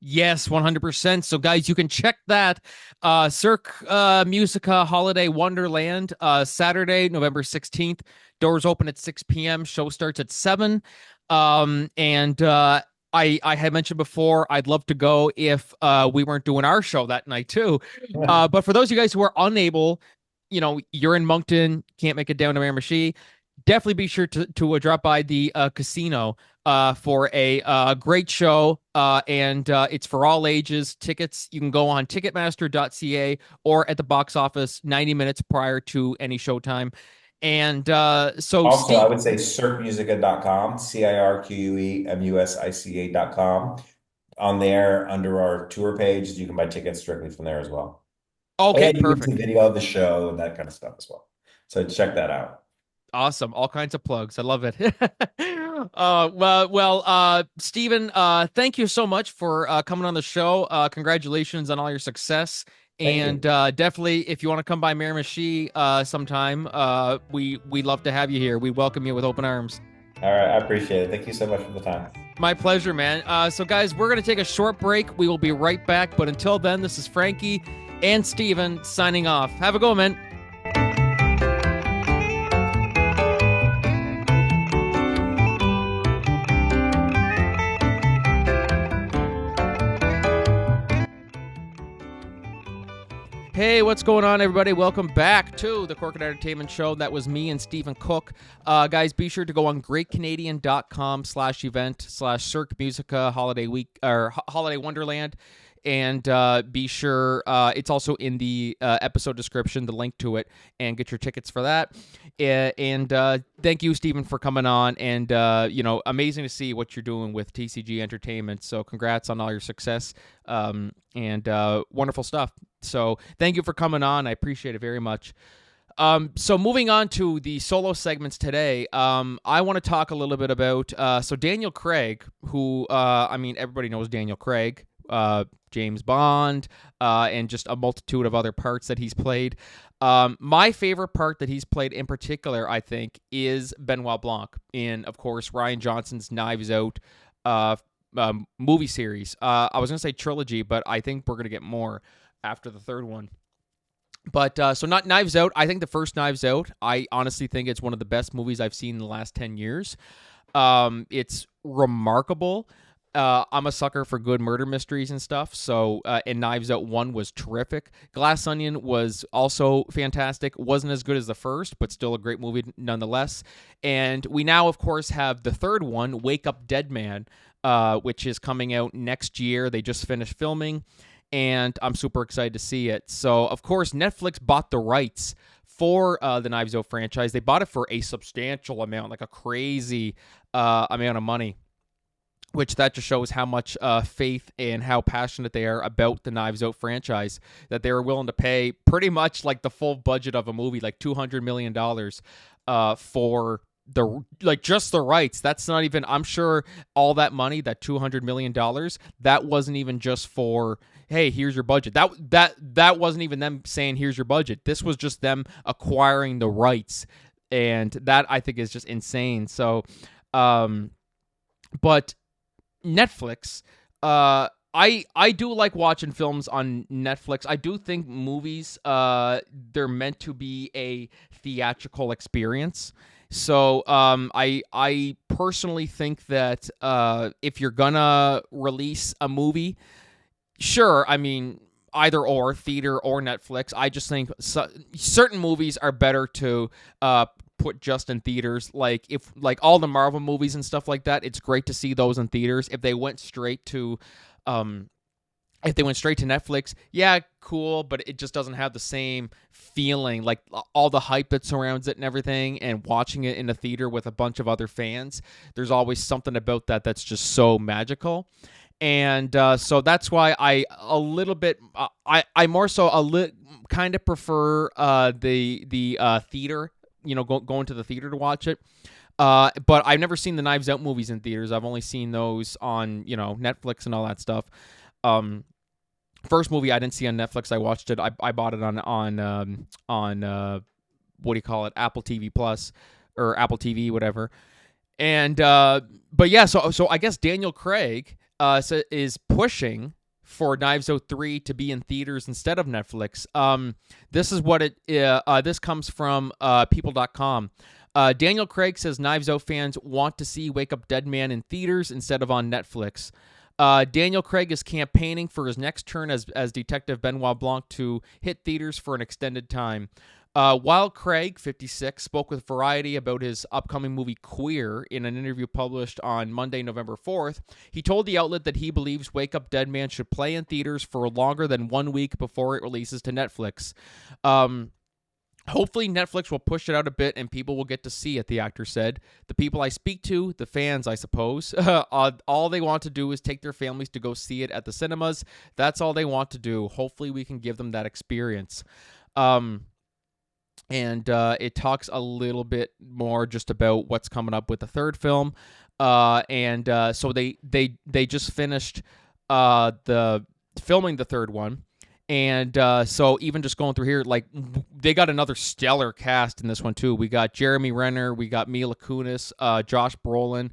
Yes, 100%. So, guys, you can check that Cirque Musica Holiday Wonderland, Saturday, November 16th. Doors open at 6 p.m. Show starts at 7. And I had mentioned before, I'd love to go if we weren't doing our show that night, too. But for those of you guys who are unable, you're in Moncton, can't make it down to Miramichi, definitely be sure to drop by the casino for a great show. And it's for all ages. Tickets, you can go on ticketmaster.ca or at the box office 90 minutes prior to any showtime. And so Also, I Steve, would say cirquemusica.com, CIRQUEMUSICA.com. On there, under our tour page, you can buy tickets strictly from there as well. okay, And you get perfect. some video of the show and that kind of stuff as well. So check that out. Awesome. All kinds of plugs. I love it. Stephen, thank you so much for coming on the show. Congratulations on all your success. Thank And you. definitely, if you want to come by Miramichi sometime, we love to have you here. We welcome you with open arms. All right. I appreciate it. Thank you so much for the time. My pleasure, man. So, guys, we're going to take a short break. We will be right back. But until then, this is Frankie and Steven signing off. Have a go, man. Hey, what's going on, everybody? Welcome back to the Cork and Entertainment Show. That was me and Stephen Cook. Guys, be sure to go on greatcanadian.com/event/Cirque Musica Holiday Week or Holiday Wonderland. And be sure it's also in the episode description, the link to it, and get your tickets for that. And thank you, Stephen, for coming on. And amazing to see what you're doing with TCG Entertainment. So congrats on all your success and wonderful stuff. So thank you for coming on. I appreciate it very much. So moving on to the solo segments today, I want to talk a little bit about so Daniel Craig, who everybody knows Daniel Craig. James Bond, and just a multitude of other parts that he's played. My favorite part that he's played in particular, I think, is Benoit Blanc in, of course, Rian Johnson's Knives Out movie series. I was going to say trilogy, but I think we're going to get more after the third one. But so not Knives Out. I think the first Knives Out, I honestly think it's one of the best movies I've seen in the last 10 years. It's remarkable. I'm a sucker for good murder mysteries and stuff. So, and Knives Out 1 was terrific. Glass Onion was also fantastic. Wasn't as good as the first, but still a great movie nonetheless. And we now, of course, have the third one, Wake Up Dead Man, which is coming out next year. They just finished filming, and I'm super excited to see it. So, of course, Netflix bought the rights for the Knives Out franchise. They bought it for a substantial amount, like a crazy amount of money, which that just shows how much faith and how passionate they are about the Knives Out franchise, that they were willing to pay pretty much like the full budget of a movie, like $200 million for just the rights. That's not even, I'm sure all that money, that $200 million, that wasn't even just for, hey, here's your budget. That wasn't even them saying, here's your budget. This was just them acquiring the rights. And that, I think, is just insane. So, but Netflix, I do like watching films on Netflix. I do think movies, they're meant to be a theatrical experience. So I personally think that if you're gonna release a movie, sure, I mean, either or, theater or Netflix. I just think certain movies are better to put just in theaters. Like all the Marvel movies and stuff like that, it's great to see those in theaters. If they went straight to Netflix, yeah, cool, but it just doesn't have the same feeling, like all the hype that surrounds it and everything, and watching it in a theater with a bunch of other fans. There's always something about that that's just so magical. And so that's why I more so kind of prefer the theater, going to the theater to watch it. But I've never seen the Knives Out movies in theaters. I've only seen those on, Netflix and all that stuff. First movie I didn't see on Netflix. I watched it. I bought it on what do you call it? Apple TV Plus or Apple TV, whatever. And but yeah, so I guess Daniel Craig is pushing for Knives Out 3 to be in theaters instead of Netflix. This is what this comes from people.com. Daniel Craig says Knives Out fans want to see Wake Up Dead Man in theaters instead of on Netflix. Daniel Craig is campaigning for his next turn as Detective Benoit Blanc to hit theaters for an extended time. While Craig, 56, spoke with Variety about his upcoming movie Queer in an interview published on Monday, November 4th, he told the outlet that he believes Wake Up Dead Man should play in theaters for longer than 1 week before it releases to Netflix. Hopefully Netflix will push it out a bit and people will get to see it, the actor said. The people I speak to, the fans, I suppose, all they want to do is take their families to go see it at the cinemas. That's all they want to do. Hopefully we can give them that experience. And it talks a little bit more just about what's coming up with the third film. So they just finished the filming the third one. And so even just going through here, like they got another stellar cast in this one too. We got Jeremy Renner, we got Mila Kunis, Josh Brolin,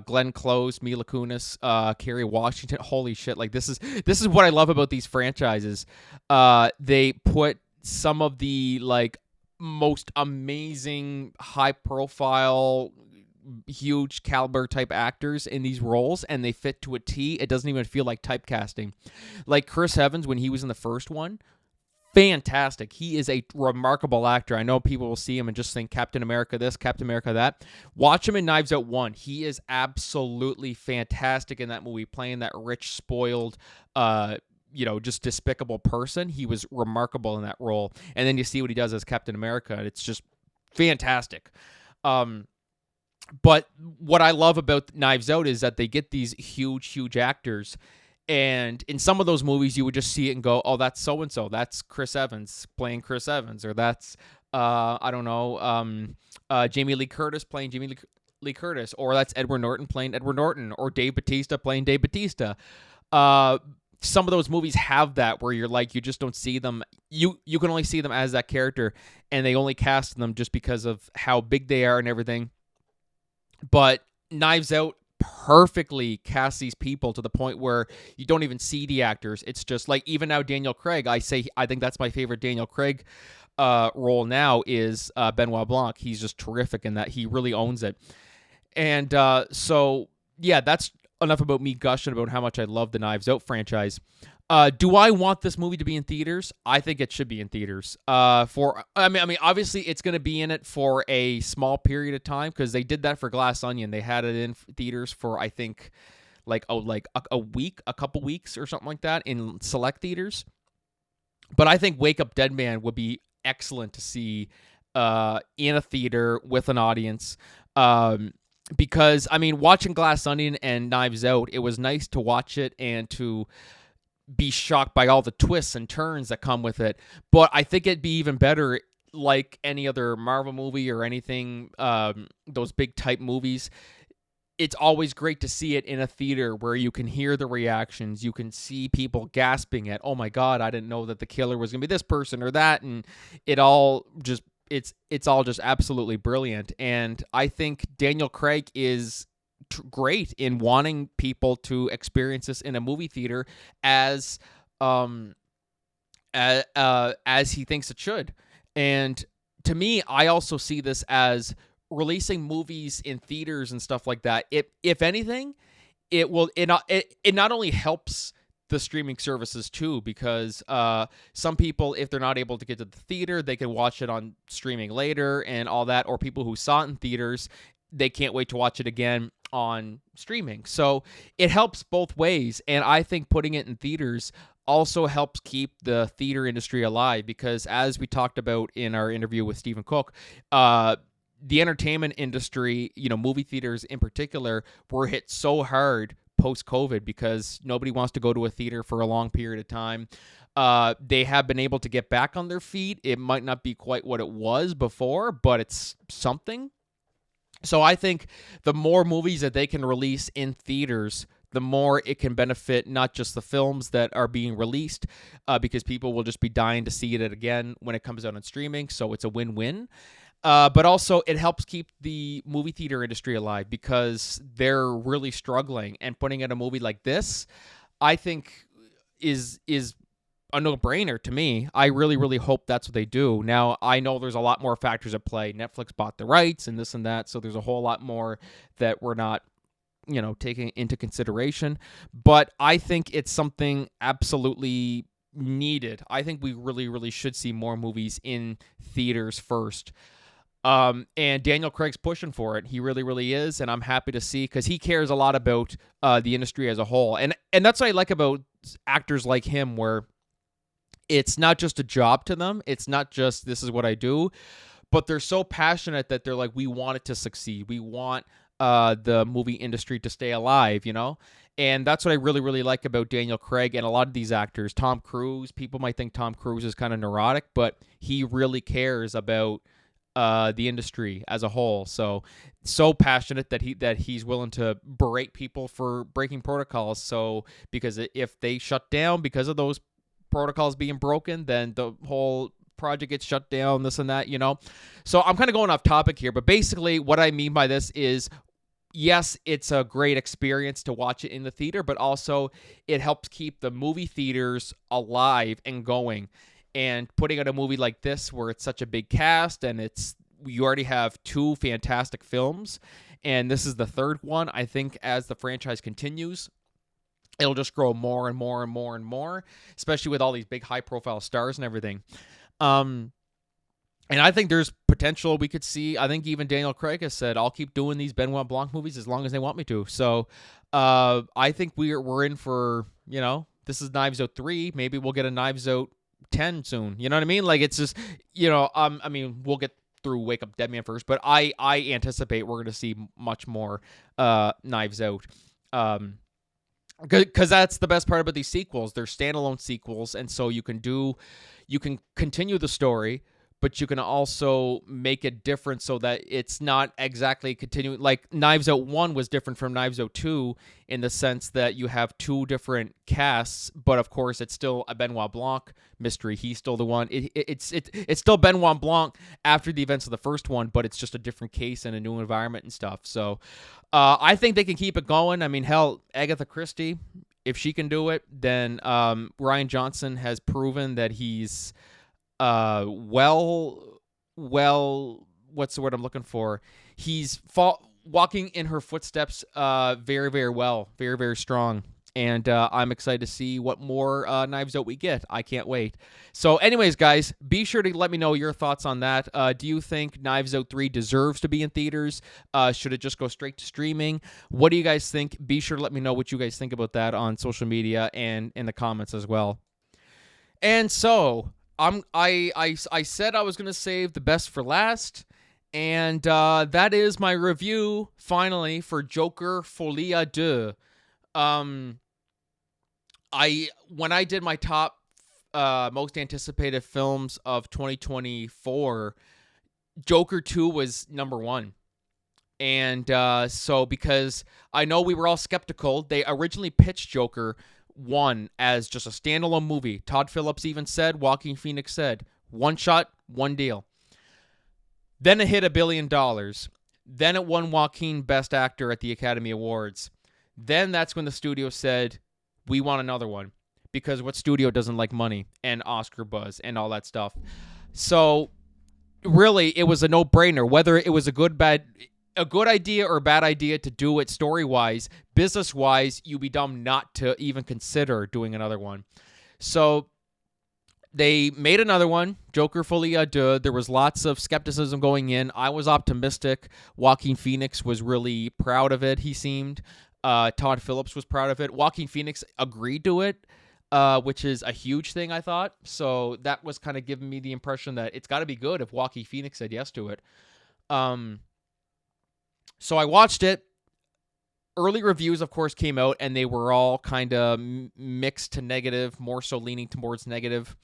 Glenn Close, Mila Kunis, Kerry Washington. Holy shit! Like this is what I love about these franchises. They put some of the like most amazing, high profile, huge caliber type actors in these roles, and they fit to a T. It doesn't even feel like typecasting. Like Chris Evans when he was in the first one, fantastic. He is a remarkable actor. I know people will see him and just think Captain America this, Captain America that. Watch him in Knives Out 1. He is absolutely fantastic in that movie, playing that rich, spoiled, just despicable person. He was remarkable in that role. And then you see what he does as Captain America, and it's just fantastic. But what I love about Knives Out is that they get these huge Actors. And in some of those movies, you would just see it and go, oh, that's so-and-so. That's Chris Evans playing Chris Evans. Or that's, Jamie Lee Curtis playing Jamie Lee Curtis. Or that's Edward Norton playing Edward Norton. Or Dave Bautista playing Dave Bautista. Some of those movies have that where you're like, you just don't see them. You can only see them as that character. And they only cast them just because of how big they are and everything. But Knives Out perfectly casts these people to the point where you don't even see the actors. It's just like, even now Daniel Craig, I think that's my favorite Daniel Craig role now is Benoit Blanc. He's just terrific in that. He really owns it. And so, yeah, that's enough about me gushing about how much I love the Knives Out franchise. Do I want this movie to be in theaters? I think it should be in theaters. Obviously it's going to be in it for a small period of time because they did that for Glass Onion. They had it in theaters for I think a week, a couple weeks or something like that in select theaters. But I think Wake Up Dead Man would be excellent to see in a theater with an audience. Because watching Glass Onion and Knives Out, it was nice to watch it and to be shocked by all the twists and turns that come with it. But I think it'd be even better, like any other Marvel movie or anything, those big type movies. It's always great to see it in a theater where you can hear the reactions. You can see people gasping at, oh my God, I didn't know that the killer was going to be this person or that. And it's all just absolutely brilliant. And I think Daniel Craig is great in wanting people to experience this in a movie theater as he thinks it should. And to me, I also see this as releasing movies in theaters and stuff like that. If anything, it not only helps the streaming services too, because some people, if they're not able to get to the theater, they can watch it on streaming later and all that, or people who saw it in theaters, they can't wait to watch it again on streaming. So it helps both ways. And I think putting it in theaters also helps keep the theater industry alive, because as we talked about in our interview with Stephen Cook, the entertainment industry, movie theaters in particular, were hit so hard post-COVID because nobody wants to go to a theater for a long period of time. They have been able to get back on their feet. It might not be quite what it was before, but it's something. So I think the more movies that they can release in theaters, the more it can benefit not just the films that are being released, because people will just be dying to see it again when it comes out on streaming. So it's a win-win. But also it helps keep the movie theater industry alive because they're really struggling. And putting out a movie like this, I think, is a no-brainer to me. I really, really hope that's what they do. Now, I know there's a lot more factors at play. Netflix bought the rights and this and that, so there's a whole lot more that we're not, taking into consideration. But I think it's something absolutely needed. I think we really, really should see more movies in theaters first. And Daniel Craig's pushing for it. He really, really is, and I'm happy to see, because he cares a lot about the industry as a whole. And that's what I like about actors like him, where It's not just a job to them. It's not just this is what I do, but they're so passionate that they're like, we want it to succeed. We want the movie industry to stay alive, you know? And that's what I really, really like about Daniel Craig and a lot of these actors. Tom Cruise, people might think Tom Cruise is kind of neurotic, but he really cares about the industry as a whole. So passionate that he's willing to berate people for breaking protocols. So because if they shut down because of those protocols being broken, then the whole project gets shut down, this and that, you know? So I'm kind of going off topic here, but basically what I mean by this is, yes, it's a great experience to watch it in the theater, but also it helps keep the movie theaters alive and going. And putting out a movie like this where it's such a big cast and you already have two fantastic films, and this is the third one. I think as the franchise continues, it'll just grow more and more and more and more, especially with all these big high-profile stars and everything. And I think there's potential we could see. I think even Daniel Craig has said, I'll keep doing these Benoit Blanc movies as long as they want me to. So I think we're in for, you know, this is Knives Out 3. Maybe we'll get a Knives Out 10 soon. You know what I mean? Like, it's just, you know, I mean, we'll get through Wake Up Dead Man first, but I anticipate we're going to see much more Knives Out. Because that's the best part about these sequels. They're standalone sequels, and so you can continue the story, but you can also make it different so that it's not exactly continuing. Like Knives Out 1 was different from Knives Out 2 in the sense that you have two different casts, but of course it's still a Benoit Blanc mystery. He's still the one. It's still Benoit Blanc after the events of the first one, but it's just a different case and a new environment and stuff. So I think they can keep it going. I mean, hell, Agatha Christie, if she can do it, then Rian Johnson has proven that he's what's the word I'm looking for? He's walking in her footsteps very, very well, very, very strong. And I'm excited to see what more Knives Out we get. I can't wait. So anyways, guys, be sure to let me know your thoughts on that. Do you think Knives Out 3 deserves to be in theaters? Should it just go straight to streaming? What do you guys think? Be sure to let me know what you guys think about that on social media and in the comments as well. And so I said I was going to save the best for last, and that is my review, finally, for Joker Folie A Deux. When I did my top most anticipated films of 2024, Joker 2 was number one. And so because I know we were all skeptical, they originally pitched Joker 1 as just a standalone movie. Todd Phillips even said, Joaquin Phoenix said, one shot, one deal. Then it hit $1 billion. Then it won Joaquin Best Actor at the Academy Awards. Then that's when the studio said, we want another one. Because what studio doesn't like money and Oscar buzz and all that stuff? So really, it was a no-brainer. Whether it was a good idea or a bad idea to do it story-wise, business-wise, you'd be dumb not to even consider doing another one. So they made another one, Joker Folie A Deux. There was lots of skepticism going in. I was optimistic. Joaquin Phoenix was really proud of it, he seemed. Todd Phillips was proud of it. Joaquin Phoenix agreed to it, which is a huge thing, I thought. So that was kind of giving me the impression that it's got to be good if Joaquin Phoenix said yes to it. So I watched it. Early reviews, of course, came out, and they were all kind of mixed to negative, more so leaning towards negative.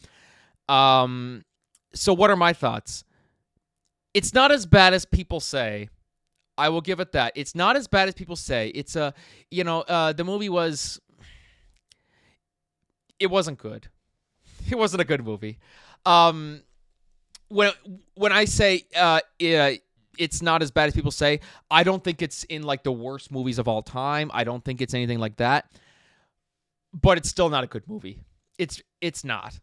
So what are my thoughts? It's not as bad as people say. I will give it that. It's not as bad as people say. It's the movie was, it wasn't good. It wasn't a good movie. When I say it's not as bad as people say, I don't think it's in like the worst movies of all time. I don't think it's anything like that. But it's still not a good movie. It's not.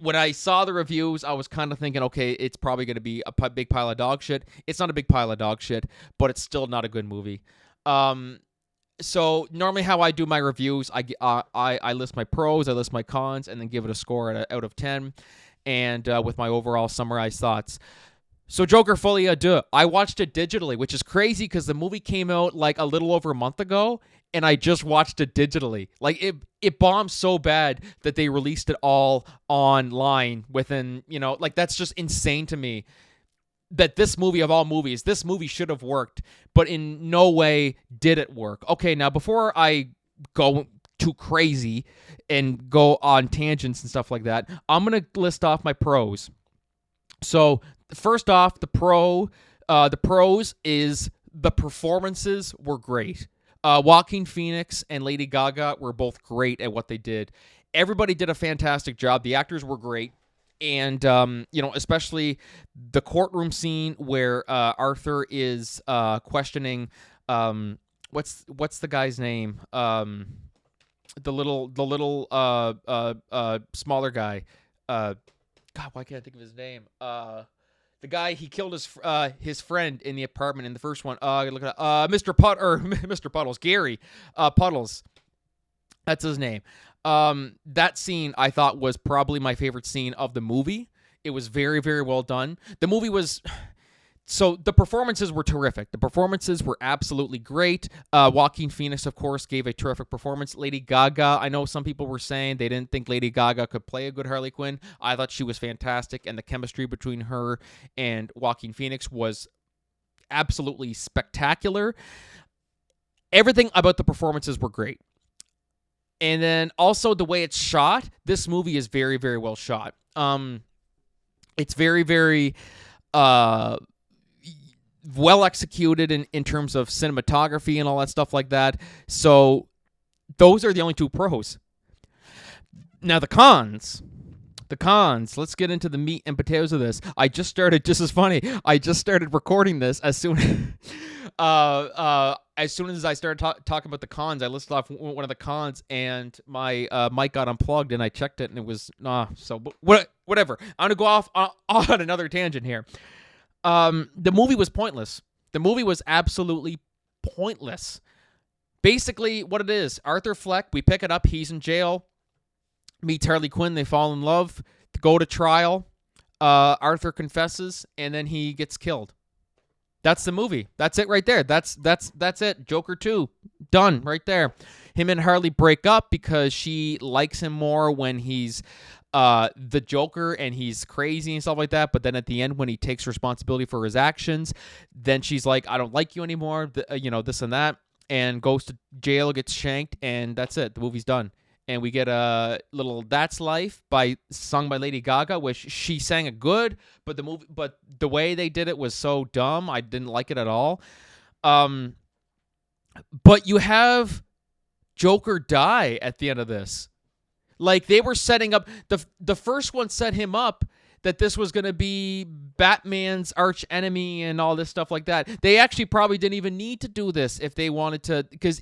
When I saw the reviews, I was kind of thinking, okay, it's probably going to be a big pile of dog shit. It's not a big pile of dog shit, but it's still not a good movie. So normally how I do my reviews, I list my pros, I list my cons, and then give it a score out of 10, and with my overall summarized thoughts. So Joker Folie A Deux, I watched it digitally, which is crazy because the movie came out like a little over a month ago, and I just watched it digitally. Like it bombed so bad that they released it all online within, like that's just insane to me. That this movie of all movies, this movie should have worked, but in no way did it work. Okay, now before I go too crazy and go on tangents and stuff like that, I'm gonna list off my pros. So first off, the pros is the performances were great. Joaquin Phoenix and Lady Gaga were both great at what they did. Everybody did a fantastic job. The actors were great. And, especially the courtroom scene where Arthur is questioning, what's the guy's name? The little smaller guy. God, why can't I think of his name? The guy, he killed his friend in the apartment in the first one. Look at Mr. Puddles, Gary Puddles. That's his name. That scene I thought was probably my favorite scene of the movie. It was very, very well done. The movie was... So the performances were terrific. The performances were absolutely great. Joaquin Phoenix, of course, gave a terrific performance. Lady Gaga, I know some people were saying they didn't think Lady Gaga could play a good Harley Quinn. I thought she was fantastic, and the chemistry between her and Joaquin Phoenix was absolutely spectacular. Everything about the performances were great. And then also the way it's shot, this movie is very, very well shot. It's very, very... well executed in terms of cinematography and all that stuff like that. So those are the only two pros. Now the cons. Let's get into the meat and potatoes of this. This is funny. I just started recording this as soon as I started talking about the cons. I listed off one of the cons, and my mic got unplugged, and I checked it, and it was so whatever. I'm gonna go off on another tangent here. The movie was pointless. The movie was absolutely pointless. Basically, what it is, Arthur Fleck, we pick it up, he's in jail, meets Harley Quinn, they fall in love, go to trial, Arthur confesses, and then he gets killed. That's the movie. That's it right there. That's it. Joker 2. Done right there. Him and Harley break up because she likes him more when he's the Joker and he's crazy and stuff like that. But then at the end, when he takes responsibility for his actions, then she's like, I don't like you anymore, this and that, and goes to jail, gets shanked, and that's it. The movie's done. And we get a little "That's Life" sung by Lady Gaga, which she sang it good, but the way they did it was so dumb. I didn't like it at all. But you have Joker die at the end of this. Like, they were setting up the first one set him up that this was going to be Batman's arch enemy and all this stuff like that. They actually probably didn't even need to do this if they wanted to, because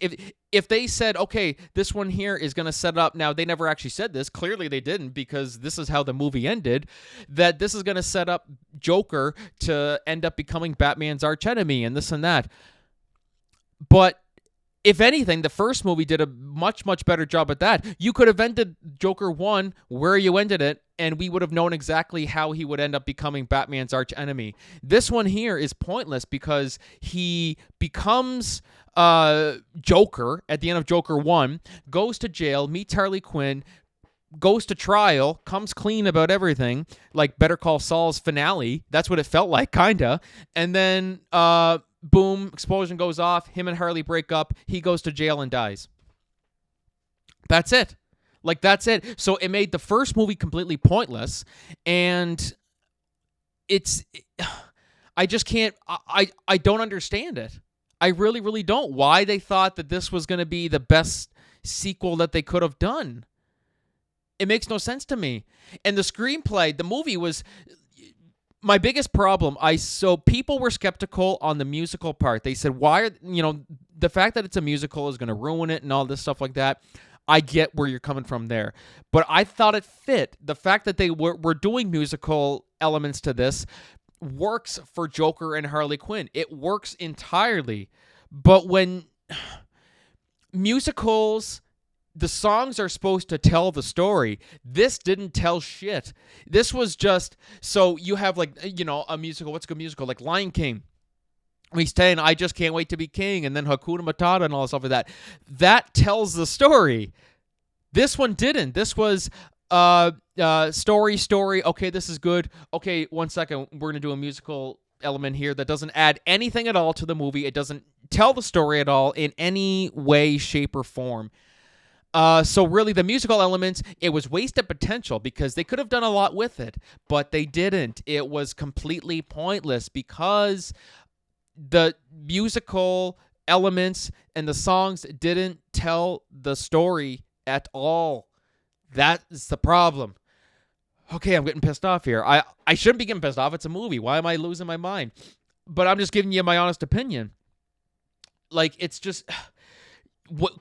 if they said, okay, this one here is going to set up, now they never actually said this, clearly they didn't, because this is how the movie ended, that this is going to set up Joker to end up becoming Batman's arch enemy and this and that. But if anything, the first movie did a much, much better job at that. You could have ended Joker 1 where you ended it, and we would have known exactly how he would end up becoming Batman's arch enemy. This one here is pointless because he becomes Joker at the end of Joker 1, goes to jail, meets Harley Quinn, goes to trial, comes clean about everything, like Better Call Saul's finale. That's what it felt like, kinda. And then boom, explosion goes off, him and Harley break up, he goes to jail and dies. That's it. Like, that's it. So it made the first movie completely pointless, and I just can't, I don't understand it. I really, really don't. Why they thought that this was going to be the best sequel that they could have done. It makes no sense to me. And the screenplay, the movie was... My biggest problem, so people were skeptical on the musical part. They said, the fact that it's a musical is going to ruin it and all this stuff like that. I get where you're coming from there. But I thought it fit. The fact that they were doing musical elements to this works for Joker and Harley Quinn. It works entirely. But when musicals the songs are supposed to tell the story. This didn't tell shit. This was just, so you have like, a musical. What's a good musical? Like Lion King. He's saying, I just can't wait to be king. And then Hakuna Matata and all that stuff like that. That tells the story. This one didn't. This was story. Okay, this is good. Okay, 1 second. We're going to do a musical element here that doesn't add anything at all to the movie. It doesn't tell the story at all in any way, shape, or form. So really, the musical elements, it was wasted potential because they could have done a lot with it, but they didn't. It was completely pointless because the musical elements and the songs didn't tell the story at all. That's the problem. Okay, I'm getting pissed off here. I shouldn't be getting pissed off. It's a movie. Why am I losing my mind? But I'm just giving you my honest opinion. Like, it's just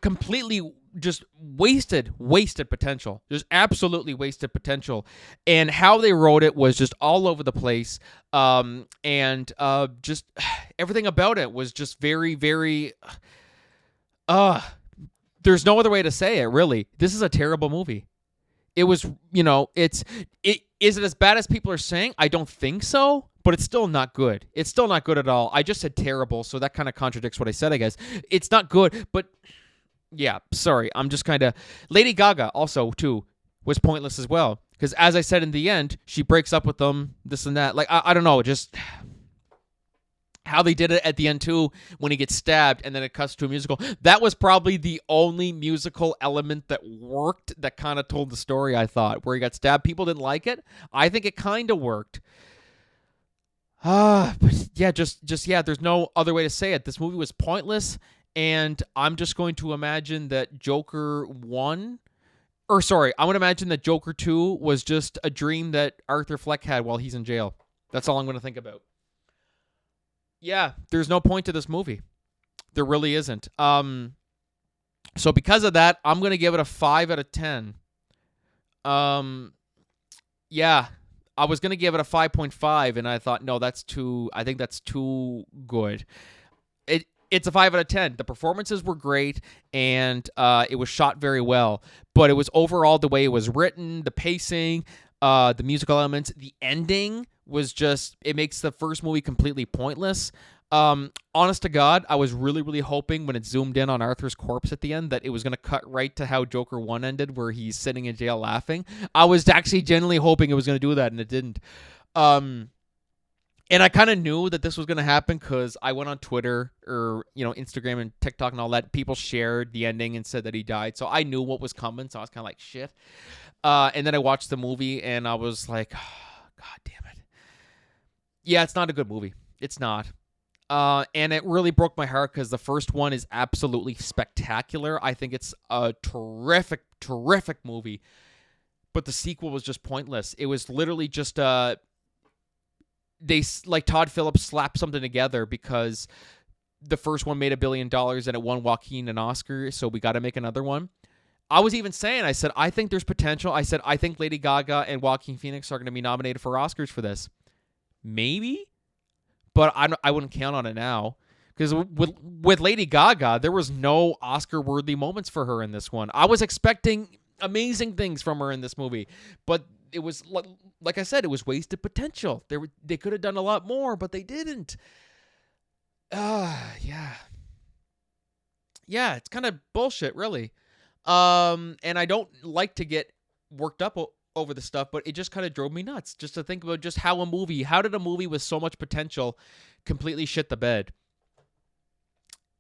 completely just wasted potential. Just absolutely wasted potential. And how they wrote it was just all over the place. And just everything about it was just very, very... there's no other way to say it, really. This is a terrible movie. It was, is it as bad as people are saying? I don't think so, but it's still not good. It's still not good at all. I just said terrible, so that kind of contradicts what I said, I guess. It's not good, but yeah, sorry. I'm just kind of... Lady Gaga also, too, was pointless as well. Because as I said in the end, she breaks up with them, this and that. Like, I don't know, just... How they did it at the end, too, when he gets stabbed and then it cuts to a musical. That was probably the only musical element that worked that kind of told the story, I thought. Where he got stabbed, people didn't like it. I think it kind of worked. But yeah, yeah, there's no other way to say it. This movie was pointless, and I'm just going to imagine that Joker 1... Or, sorry, I'm going to imagine that Joker 2 was just a dream that Arthur Fleck had while he's in jail. That's all I'm going to think about. Yeah, there's no point to this movie. There really isn't. So because of that, I'm going to give it a 5 out of 10. Yeah, I was going to give it a 5.5, and I thought, no, I think that's too good. It's a 5 out of 10. The performances were great, and it was shot very well. But it was overall the way it was written, the pacing, the musical elements, the ending was just, it makes the first movie completely pointless. Honest to God, I was really, really hoping when it zoomed in on Arthur's corpse at the end that it was going to cut right to how Joker 1 ended, where he's sitting in jail laughing. I was actually genuinely hoping it was going to do that, and it didn't. And I kind of knew that this was going to happen because I went on Twitter or, Instagram and TikTok and all that. People shared the ending and said that he died. So I knew what was coming. So I was kind of like, shit. And then I watched the movie and I was like, oh, God damn it. Yeah, it's not a good movie. It's not. And it really broke my heart because the first one is absolutely spectacular. I think it's a terrific, terrific movie. But the sequel was just pointless. It was literally just Todd Phillips slapped something together because the first one made $1 billion and it won Joaquin an Oscar, so we got to make another one. I was even saying, I said, I think there's potential. I said, I think Lady Gaga and Joaquin Phoenix are going to be nominated for Oscars for this. Maybe, but I wouldn't count on it now because with Lady Gaga, there was no Oscar-worthy moments for her in this one. I was expecting amazing things from her in this movie, but it was like I said, it was wasted potential. They could have done a lot more, but they didn't. Yeah, it's kind of bullshit, really. And I don't like to get worked up over the stuff, but it just kind of drove me nuts just to think about just how did a movie with so much potential completely shit the bed.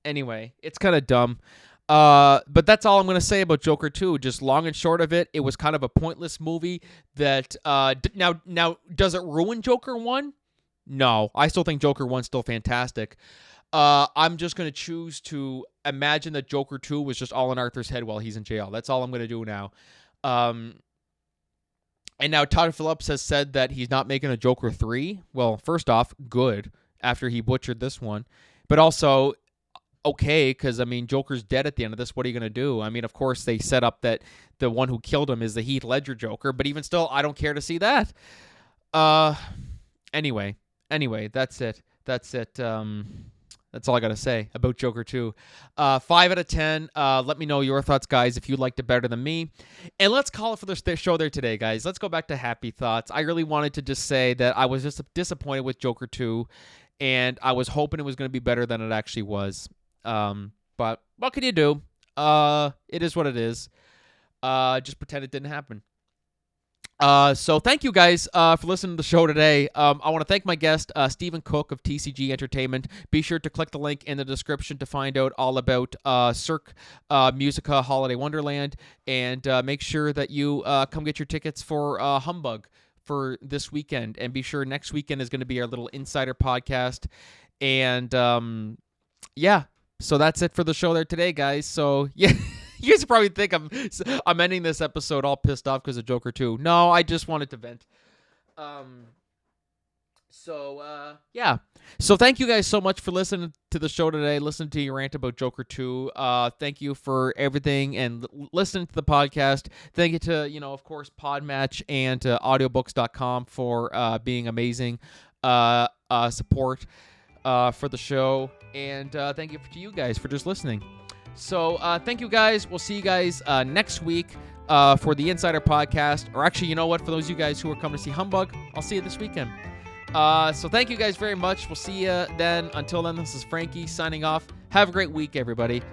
Anyway, it's kind of dumb. But that's all I'm going to say about Joker 2. Just long and short of it, it was kind of a pointless movie that, now, does it ruin Joker 1? No, I still think Joker 1's still fantastic. I'm just going to choose to imagine that Joker 2 was just all in Arthur's head while he's in jail. That's all I'm going to do now. And now Todd Phillips has said that he's not making a Joker 3. Well, first off, good, after he butchered this one. But also, okay, because, Joker's dead at the end of this. What are you going to do? Of course, they set up that the one who killed him is the Heath Ledger Joker. But even still, I don't care to see that. Anyway, that's it. That's all I got to say about Joker 2. 5 out of 10. Let me know your thoughts, guys, if you liked it better than me. And let's call it for the show there today, guys. Let's go back to happy thoughts. I really wanted to just say that I was just disappointed with Joker 2, and I was hoping it was going to be better than it actually was. But what can you do? It is what it is. Just pretend it didn't happen. So thank you guys for listening to the show today. I want to thank my guest, Stephen Cook of TCG Entertainment. Be sure to click the link in the description to find out all about Cirque Musica Holiday Wonderland, and make sure that you come get your tickets for Humbug for this weekend. And be sure next weekend is going to be our little insider podcast. And yeah, so that's it for the show there today, guys. So yeah. You guys probably think I'm ending this episode all pissed off because of Joker 2. No, I just wanted to vent. Yeah. So thank you guys so much for listening to the show today. Listen to your rant about Joker 2. Thank you for everything and listening to the podcast. Thank you to, of course, Podmatch and audiobooks.com for being amazing support for the show. And thank you to you guys for just listening. So thank you guys. We'll see you guys next week for the Insider Podcast. Or actually, you know what? For those of you guys who are coming to see Humbug, I'll see you this weekend. So thank you guys very much. We'll see you then. Until then, this is Franky signing off. Have a great week, everybody.